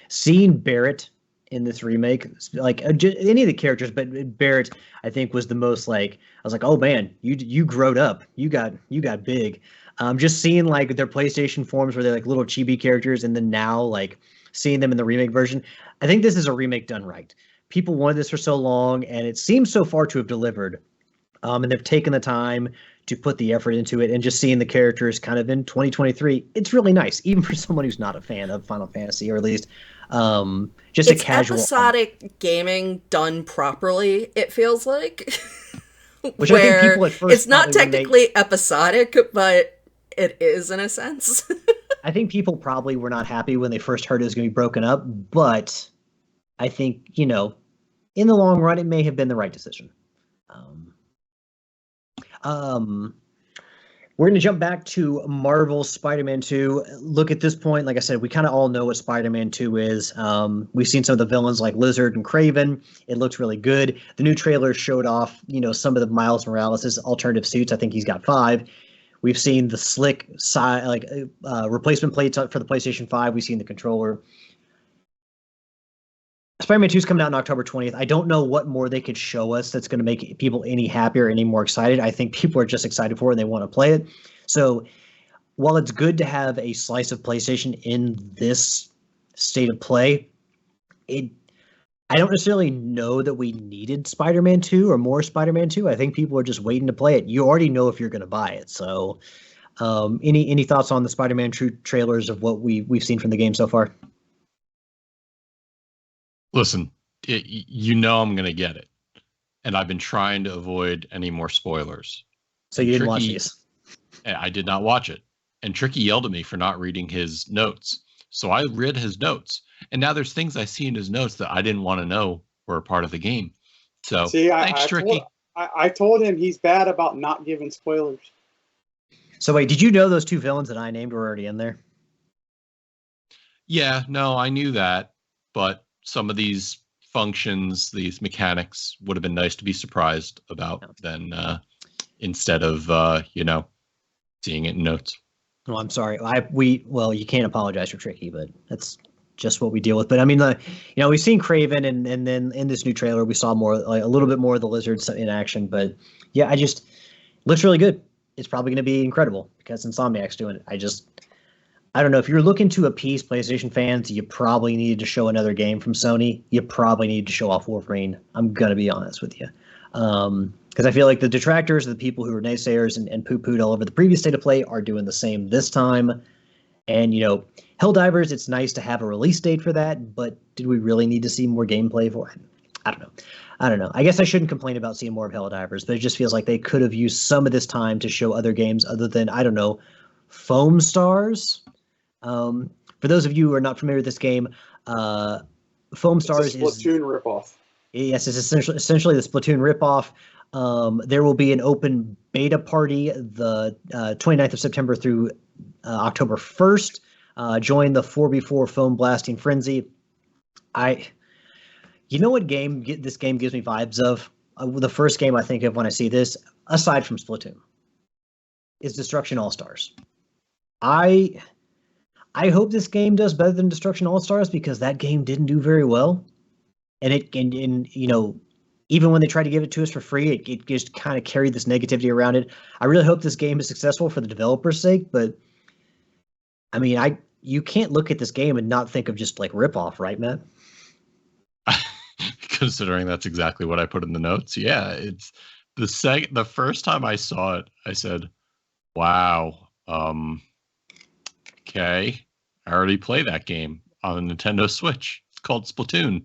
seeing Barrett in this remake, like any of the characters, but Barrett, I think was the most like, I was like, oh man, you growed up, you got big. Just seeing like their PlayStation forms where they're like little chibi characters, and then now like seeing them in the remake version, I think this is a remake done right. People wanted this for so long, and it seems so far to have delivered. And they've taken the time to put the effort into it, and just seeing the characters kind of in 2023, it's really nice, even for someone who's not a fan of Final Fantasy, or at least just
it's
a casual.
Episodic gaming done properly, it feels like.
Which I think people at first,
it's not technically episodic, but it is in a sense.
I think people probably were not happy when they first heard it was going to be broken up, but I think, you know, in the long run, it may have been the right decision. We're going to jump back to Marvel's Spider-Man 2. Look, at this point, like I said, we kind of all know what Spider-Man 2 is. We've seen some of the villains like Lizard and Kraven. It looks really good. The new trailer showed off, you know, some of the Miles Morales' alternative suits. I think he's got 5. We've seen the slick side, like replacement plates for the PlayStation 5. We've seen the controller. Spider-Man 2 is coming out on October 20th. I don't know what more they could show us that's going to make people any happier, any more excited. I think people are just excited for it and they want to play it. So while it's good to have a slice of PlayStation in this state of play, I don't necessarily know that we needed Spider-Man 2 or more Spider-Man 2. I think people are just waiting to play it. You already know if you're going to buy it. So any thoughts on the Spider-Man 2 trailers of what we've seen from the game so far?
Listen, you know I'm going to get it. And I've been trying to avoid any more spoilers.
So you didn't watch these?
I did not watch it. And Tricky yelled at me for not reading his notes. So I read his notes. And now there's things I see in his notes that I didn't want to know were a part of the game. So thanks, Tricky.
I told him he's bad about not giving spoilers.
So wait, did you know those 2 villains that I named were already in there?
Yeah, no, I knew that. But some of these functions, these mechanics would have been nice to be surprised about than instead of, seeing it in notes.
Well, I'm sorry. You can't apologize for Tricky, but that's just what we deal with. But I mean, we've seen Kraven, and then in this new trailer, we saw more, like a little bit more of the lizards in action. But yeah, looks really good. It's probably going to be incredible because Insomniac's doing it. I don't know. If you're looking to appease PlayStation fans, you probably needed to show another game from Sony. You probably need to show off Wolverine. I'm going to be honest with you. Because I feel like the detractors, the people who are naysayers and poo-pooed all over the previous state of play, are doing the same this time. And, Helldivers, it's nice to have a release date for that, but did we really need to see more gameplay for it? I don't know. I guess I shouldn't complain about seeing more of Helldivers, but it just feels like they could have used some of this time to show other games other than, I don't know, Foam Stars? For those of you who are not familiar with this game, Foam Stars is
Splatoon ripoff.
Yes, it's essentially the Splatoon ripoff. There will be an open beta party the 29th of September through October 1st. Join the 4v4 foam blasting frenzy. You know what this game gives me vibes of? The first game I think of when I see this, aside from Splatoon. is Destruction All Stars. I hope this game does better than Destruction All Stars because that game didn't do very well, and even when they tried to give it to us for free, it just kind of carried this negativity around it. I really hope this game is successful for the developer's sake, but I mean, you can't look at this game and not think of just like ripoff, right, Matt?
Considering that's exactly what I put in the notes. Yeah, it's the first time I saw it, I said, wow, okay, I already play that game on a Nintendo Switch. It's called Splatoon.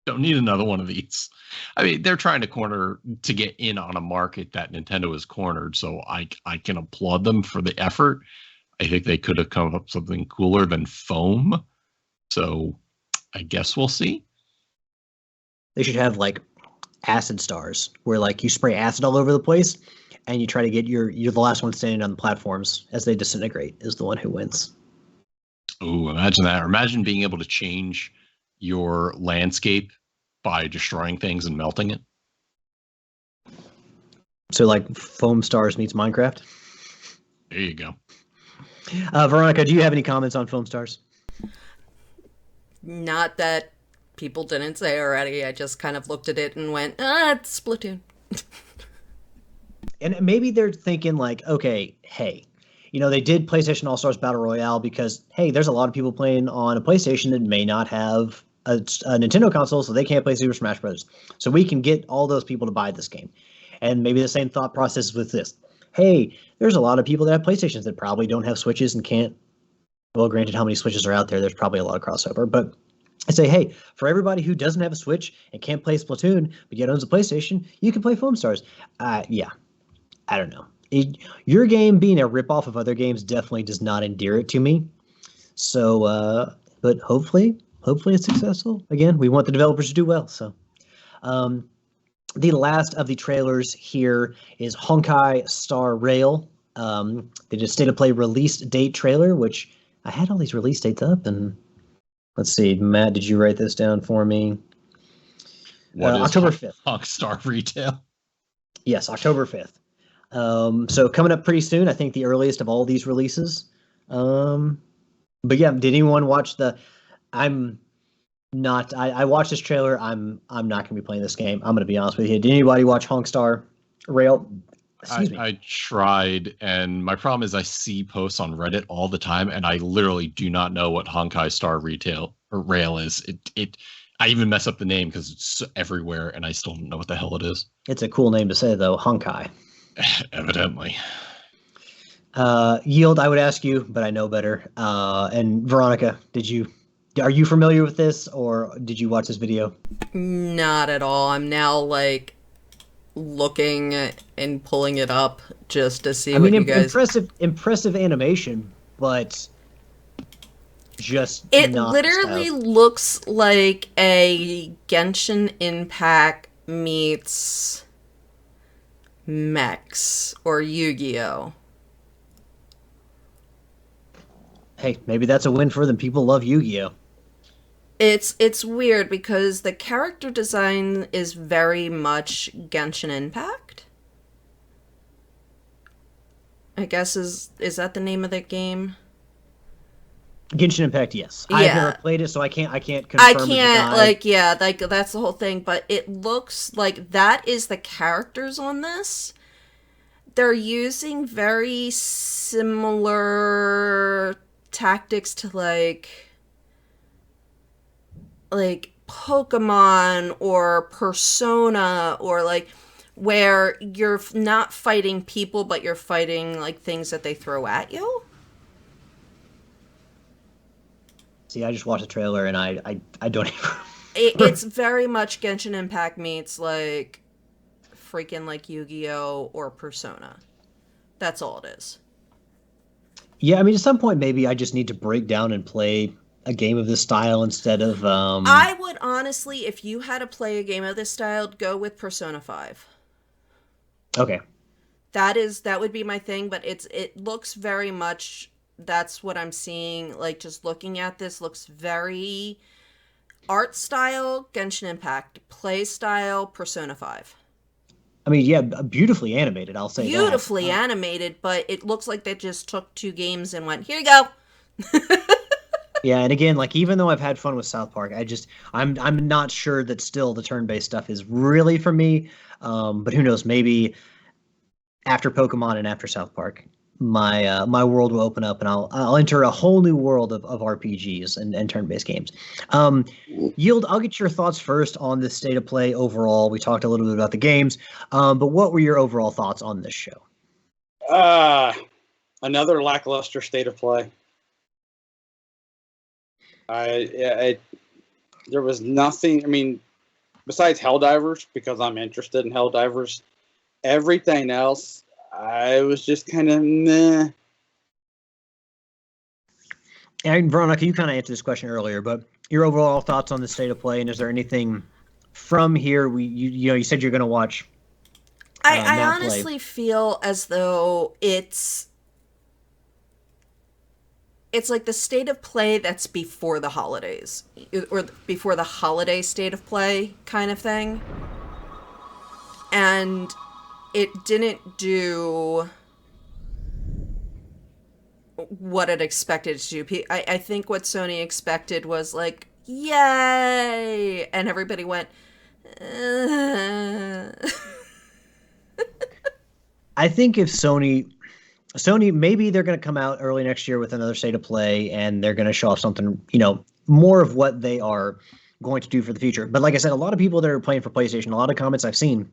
Don't need another one of these. I mean, they're trying to get in on a market that Nintendo has cornered, so I can applaud them for the effort. I think they could have come up with something cooler than foam. So I guess we'll see.
They should have like acid stars where like you spray acid all over the place and you try to get you're the last one standing on the platforms as they disintegrate is the one who wins.
Ooh, imagine that. Or imagine being able to change your landscape by destroying things and melting it.
So like Foam Stars meets Minecraft.
There you go.
Veronica, do you have any comments on Foam Stars?
Not that people didn't say already. I just kind of looked at it and went, it's Splatoon.
And maybe they're thinking like, okay, hey, they did PlayStation All-Stars Battle Royale because, hey, there's a lot of people playing on a PlayStation that may not have a Nintendo console, so they can't play Super Smash Bros. So we can get all those people to buy this game. And maybe the same thought process with this. Hey, there's a lot of people that have PlayStations that probably don't have Switches and can't. Well, granted, how many Switches are out there? There's probably a lot of crossover. But I say, hey, for everybody who doesn't have a Switch and can't play Splatoon, but yet owns a PlayStation, you can play Foam Stars. Yeah, I don't know. Your game being a ripoff of other games definitely does not endear it to me. So, but hopefully it's successful. Again, we want the developers to do well. So, the last of the trailers here is Honkai Star Rail. They did a State of Play release date trailer, which I had all these release dates up. And let's see, Matt, did you write this down for me? October 5th.
Honkai Star Retail.
Yes, October 5th. So coming up pretty soon, I think the earliest of all these releases. But yeah, did anyone watch I watched this trailer. I'm not going to be playing this game. I'm going to be honest with you. Did anybody watch Honkai Star Rail? Excuse me.
I tried, and my problem is I see posts on Reddit all the time, and I literally do not know what Honkai Star Retail or Rail is. I even mess up the name because it's everywhere, and I still don't know what the hell it is.
It's a cool name to say, though. Honkai.
Evidently.
Yield, I would ask you, but I know better. And Veronica, are you familiar with this, or did you watch this video?
Not at all. I'm now like looking and pulling it up just to see what you guys.
Impressive animation, but just
it
not
literally looks like a Genshin Impact meets mechs or Yu-Gi-Oh.
Hey, maybe that's a win for them. People love Yu-Gi-Oh.
It's weird because the character design is very much Genshin Impact. I guess is that the name of that game?
Genshin Impact, yes.
Yeah.
I've never played it, so I can't confirm.
I can't that's the whole thing, but it looks like that is the characters on this. They're using very similar tactics to like Pokemon or Persona, or like where you're not fighting people but you're fighting like things that they throw at you.
See, I just watched the trailer and I don't even
it's very much Genshin Impact meets like freaking like Yu-Gi-Oh or Persona. That's all it is.
Yeah, I mean, at some point maybe I just need to break down and play a game of this style instead of
I would honestly, if you had to play a game of this style, go with Persona 5.
Okay.
That would be my thing, but it looks very much, that's what I'm seeing, like just looking at this looks very art style Genshin Impact, play style Persona 5.
I mean, yeah, beautifully animated. I'll say that.
Beautifully animated, but it looks like they just took two games and went, here you go.
Yeah, and again, like even though I've had fun with South Park, I'm not sure that still the turn-based stuff is really for me. But who knows? Maybe after Pokemon and after South Park, my world will open up and I'll enter a whole new world of RPGs and turn-based games. Um, Yield, I'll get your thoughts first on the state of play overall. We talked a little bit about the games, but what were your overall thoughts on this show?
Another lackluster state of play. There was nothing. I mean, besides Helldivers, because I'm interested in Helldivers, everything else, I was just kind of meh.
And Veronica, you kind of answered this question earlier, but your overall thoughts on the state of play, and is there anything from here? You said you're going to watch.
I honestly feel as though it's like the state of play that's before the holidays, or before the holiday state of play kind of thing. And it didn't do what it expected to do. I think what Sony expected was like, yay! And everybody went,
I think if Sony, maybe they're going to come out early next year with another state of play, and they're going to show off something, more of what they are going to do for the future. But like I said, a lot of people that are playing for PlayStation, a lot of comments I've seen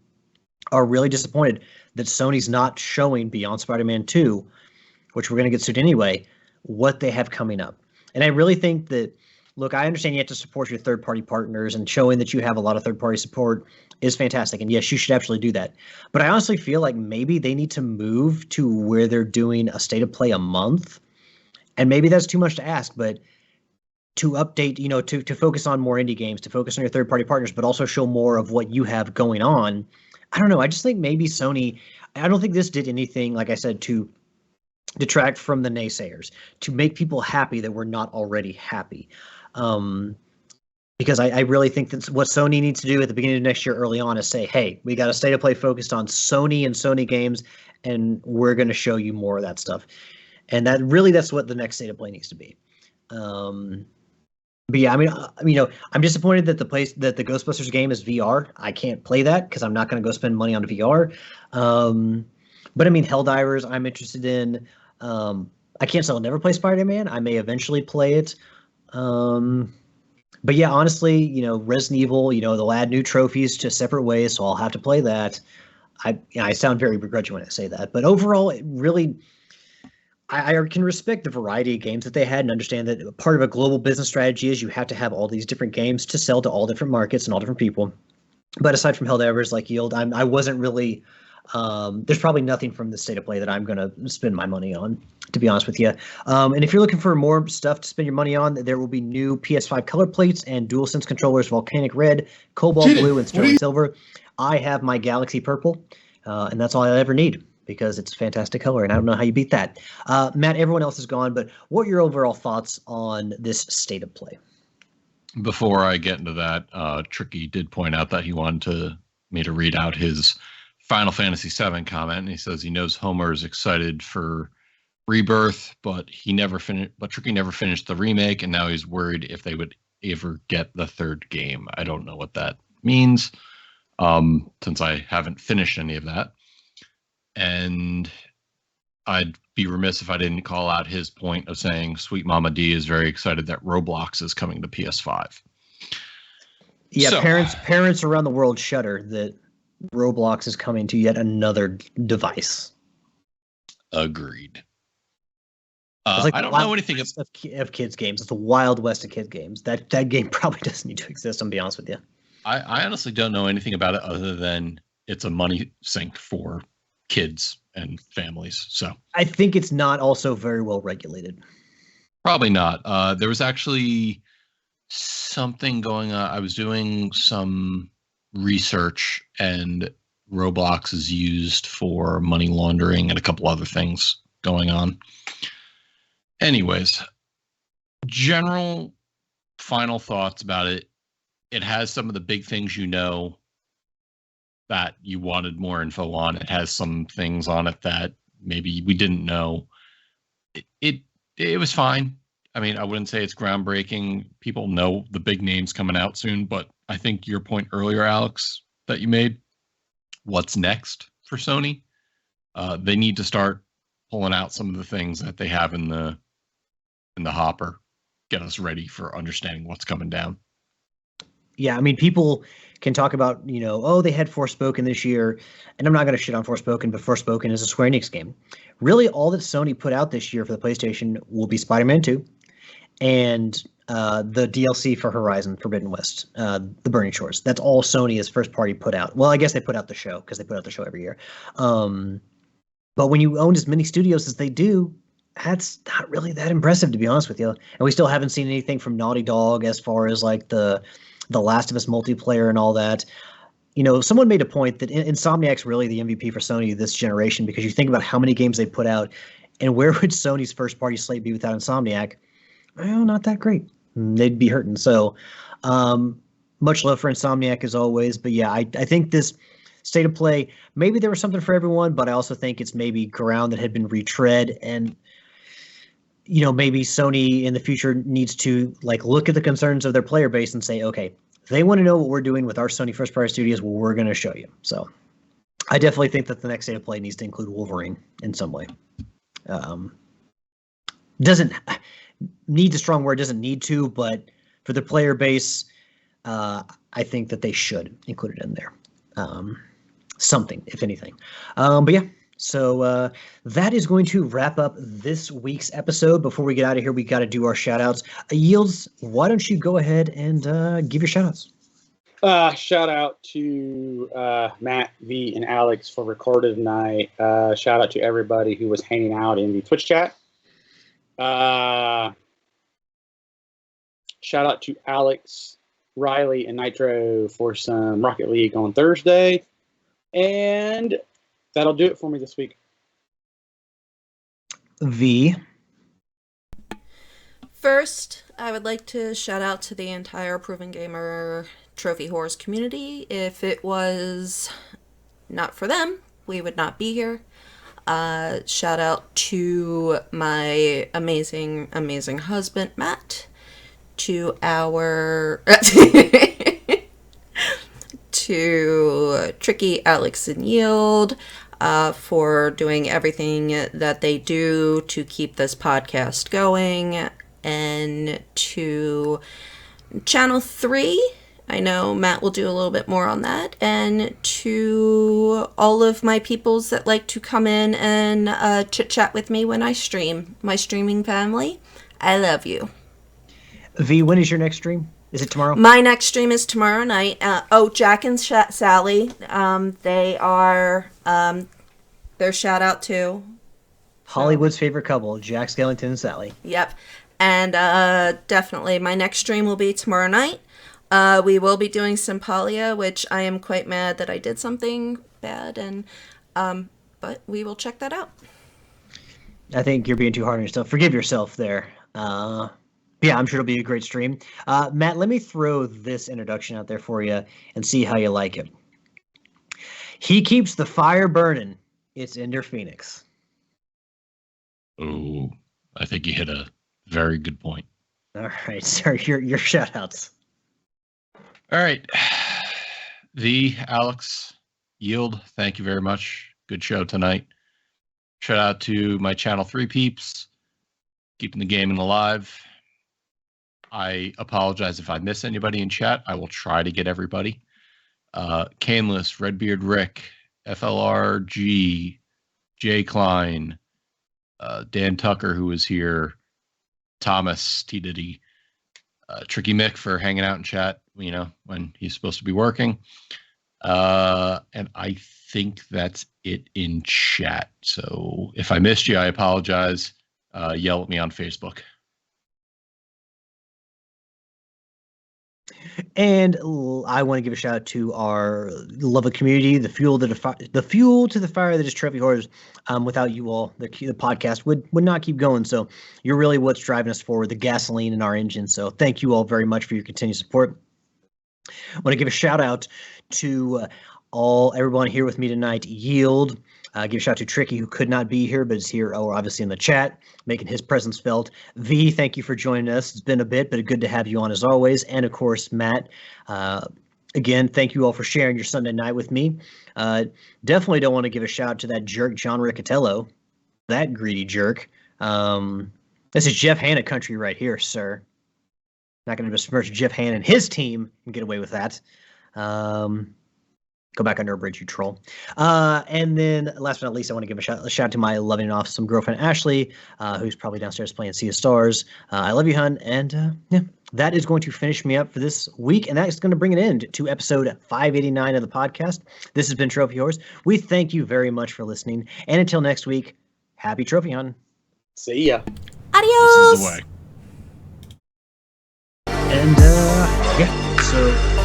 are really disappointed that Sony's not showing beyond Spider-Man 2, which we're going to get soon anyway, what they have coming up. And I really think that, look, I understand you have to support your third-party partners, and showing that you have a lot of third-party support is fantastic. And yes, you should absolutely do that. But I honestly feel like maybe they need to move to where they're doing a state of play a month. And maybe that's too much to ask, but to update, to focus on more indie games, to focus on your third-party partners, but also show more of what you have going on. I don't know. I just think maybe Sony, I don't think this did anything, like I said, to detract from the naysayers, to make people happy that we're not already happy. Because I really think that's what Sony needs to do at the beginning of next year early on, is say, hey, we got a state of play focused on Sony and Sony games, and we're going to show you more of that stuff. And that's what the next state of play needs to be. But yeah, I mean, I'm disappointed that the Ghostbusters game is VR. I can't play that because I'm not going to go spend money on VR. But I mean, Helldivers, I'm interested in. I can't say I'll never play Spider-Man. I may eventually play it. But yeah, honestly, Resident Evil, they'll add new trophies to separate ways, so I'll have to play that. I sound very begrudging when I say that, but overall, it really, I can respect the variety of games that they had and understand that part of a global business strategy is you have to have all these different games to sell to all different markets and all different people. But aside from Helldivers, like Yield, I wasn't really. There's probably nothing from the state of play that I'm going to spend my money on, to be honest with you. And if you're looking for more stuff to spend your money on, there will be new PS5 color plates and DualSense controllers, Volcanic Red, Cobalt Blue, and Sterling Silver. I have my Galaxy Purple, and that's all I ever need because it's a fantastic color, and I don't know how you beat that. Matt, everyone else is gone, but what are your overall thoughts on this state of play?
Before I get into that, Tricky did point out that he wanted me to read out his Final Fantasy VII comment, and he says he knows Homer is excited for Rebirth, but Tricky never finished the remake, and now he's worried if they would ever get the third game. I don't know what that means, since I haven't finished any of that. And I'd be remiss if I didn't call out his point of saying Sweet Mama D is very excited that Roblox is coming to PS5.
Yeah, so, parents around the world shudder that Roblox is coming to yet another device.
Agreed.
Like
I don't know anything
of kids games. It's the Wild West of kids games. That game probably doesn't need to exist. I'm be honest with you.
I honestly don't know anything about it other than it's a money sink for kids and families. So
I think it's not also very well regulated.
Probably not. There was actually something going on. I was doing some research, and Roblox is used for money laundering and a couple other things going on. Anyways, general final thoughts about it. It has some of the big things that you wanted more info on. It has some things on it that maybe we didn't know. It was fine. I mean, I wouldn't say it's groundbreaking. People know the big names coming out soon, but I think your point earlier, Alex, that you made, what's next for Sony? They need to start pulling out some of the things that they have in the hopper, get us ready for understanding what's coming down.
Yeah, I mean, people can talk about, oh, they had Forspoken this year, and I'm not going to shit on Forspoken, but Forspoken is a Square Enix game. Really, all that Sony put out this year for the PlayStation will be Spider-Man 2 and the DLC for Horizon Forbidden West, the Burning Shores. That's all Sony has first party put out. Well, I guess they put out the show because they put out the show every year. But when you own as many studios as they do, that's not really that impressive, to be honest with you. And we still haven't seen anything from Naughty Dog as far as like the Last of Us multiplayer and all that. Someone made a point that Insomniac's really the MVP for Sony this generation, because you think about how many games they put out, and where would Sony's first party slate be without Insomniac? Well, not that great. They'd be hurting. So much love for Insomniac as always. But yeah, I think this state of play, maybe there was something for everyone, but I also think it's maybe ground that had been retread, and maybe Sony in the future needs to look at the concerns of their player base and say, okay, they want to know what we're doing with our Sony first party studios. Well, we're going to show you. So I definitely think that the next state of play needs to include Wolverine in some way. Doesn't need a strong word, doesn't need to, but for the player base, I think that they should include it in there. Something, if anything. But yeah. So that is going to wrap up this week's episode. Before we get out of here, we got to do our shout outs. Yields, why don't you go ahead and give your shout outs?
Shout out to Matt, V, and Alex for recording tonight. Shout out to everybody who was hanging out in the Twitch chat. Shout out to Alex, Riley, and Nitro for some Rocket League on Thursday. And that'll do it for me this week.
V.
First, I would like to shout out to the entire Proven Gamer Trophy Horse community. If it was not for them, we would not be here. Shout out to my amazing, amazing husband, Matt. To our... to Tricky, Alex, and Yield. For doing everything that they do to keep this podcast going, and to Channel 3, I know Matt will do a little bit more on that, and to all of my peoples that like to come in and chit-chat with me when I stream, my streaming family, I love you.
V, when is your next stream? Is it tomorrow?
My next stream is tomorrow night. Jack and Sally, they are their shout out too.
Hollywood's favorite couple, Jack Skellington and Sally.
Yep. And definitely my next stream will be tomorrow night. We will be doing Sympalia, which I am quite mad that I did something bad, and but we will check that out.
I think you're being too hard on yourself. Forgive yourself there. Yeah, I'm sure it'll be a great stream. Matt, let me throw this introduction out there for you and see how you like it. He keeps the fire burning. It's Ender Phoenix.
Oh, I think you hit a very good point.
All right, sir, your shout-outs.
All right. Alex, Yield, thank you very much. Good show tonight. Shout out to my Channel 3 peeps, keeping the gaming alive. I apologize if I miss anybody in chat. I will try to get everybody. Caneless, Redbeard Rick, FLRG, Jay Klein, Dan Tucker, who was here, Thomas, T. Diddy, Tricky Mick for hanging out in chat, when he's supposed to be working. And I think that's it in chat. So if I missed you, I apologize. Yell at me on Facebook.
And I want to give a shout out to our lovely community, the fuel to the fire that is Trophy Horrors. Without you all, the podcast would not keep going. So you're really what's driving us forward, the gasoline in our engine. So thank you all very much for your continued support. I want to give a shout out to everyone here with me tonight yield. Give a shout out to Tricky, who could not be here, but is here, obviously in the chat, making his presence felt. V, thank you for joining us. It's been a bit, but good to have you on as always. And of course, Matt. Again, thank you all for sharing your Sunday night with me. Definitely don't want to give a shout out to that jerk, John Riccatello. That greedy jerk. This is Jeff Hanna country right here, sir. Not going to besmirch Jeff Hanna and his team and get away with that. Go back under a bridge, you troll. And then last but not least, I want to give a shout out to my loving and awesome girlfriend, Ashley, who's probably downstairs playing Sea of Stars. I love you, hun. And yeah, that is going to finish me up for this week. And that is going to bring an end to episode 589 of the podcast. This has been Trophy Horse. We thank you very much for listening. And until next week, happy trophy hunting.
See ya.
Adios.
This is the way.
And yeah, so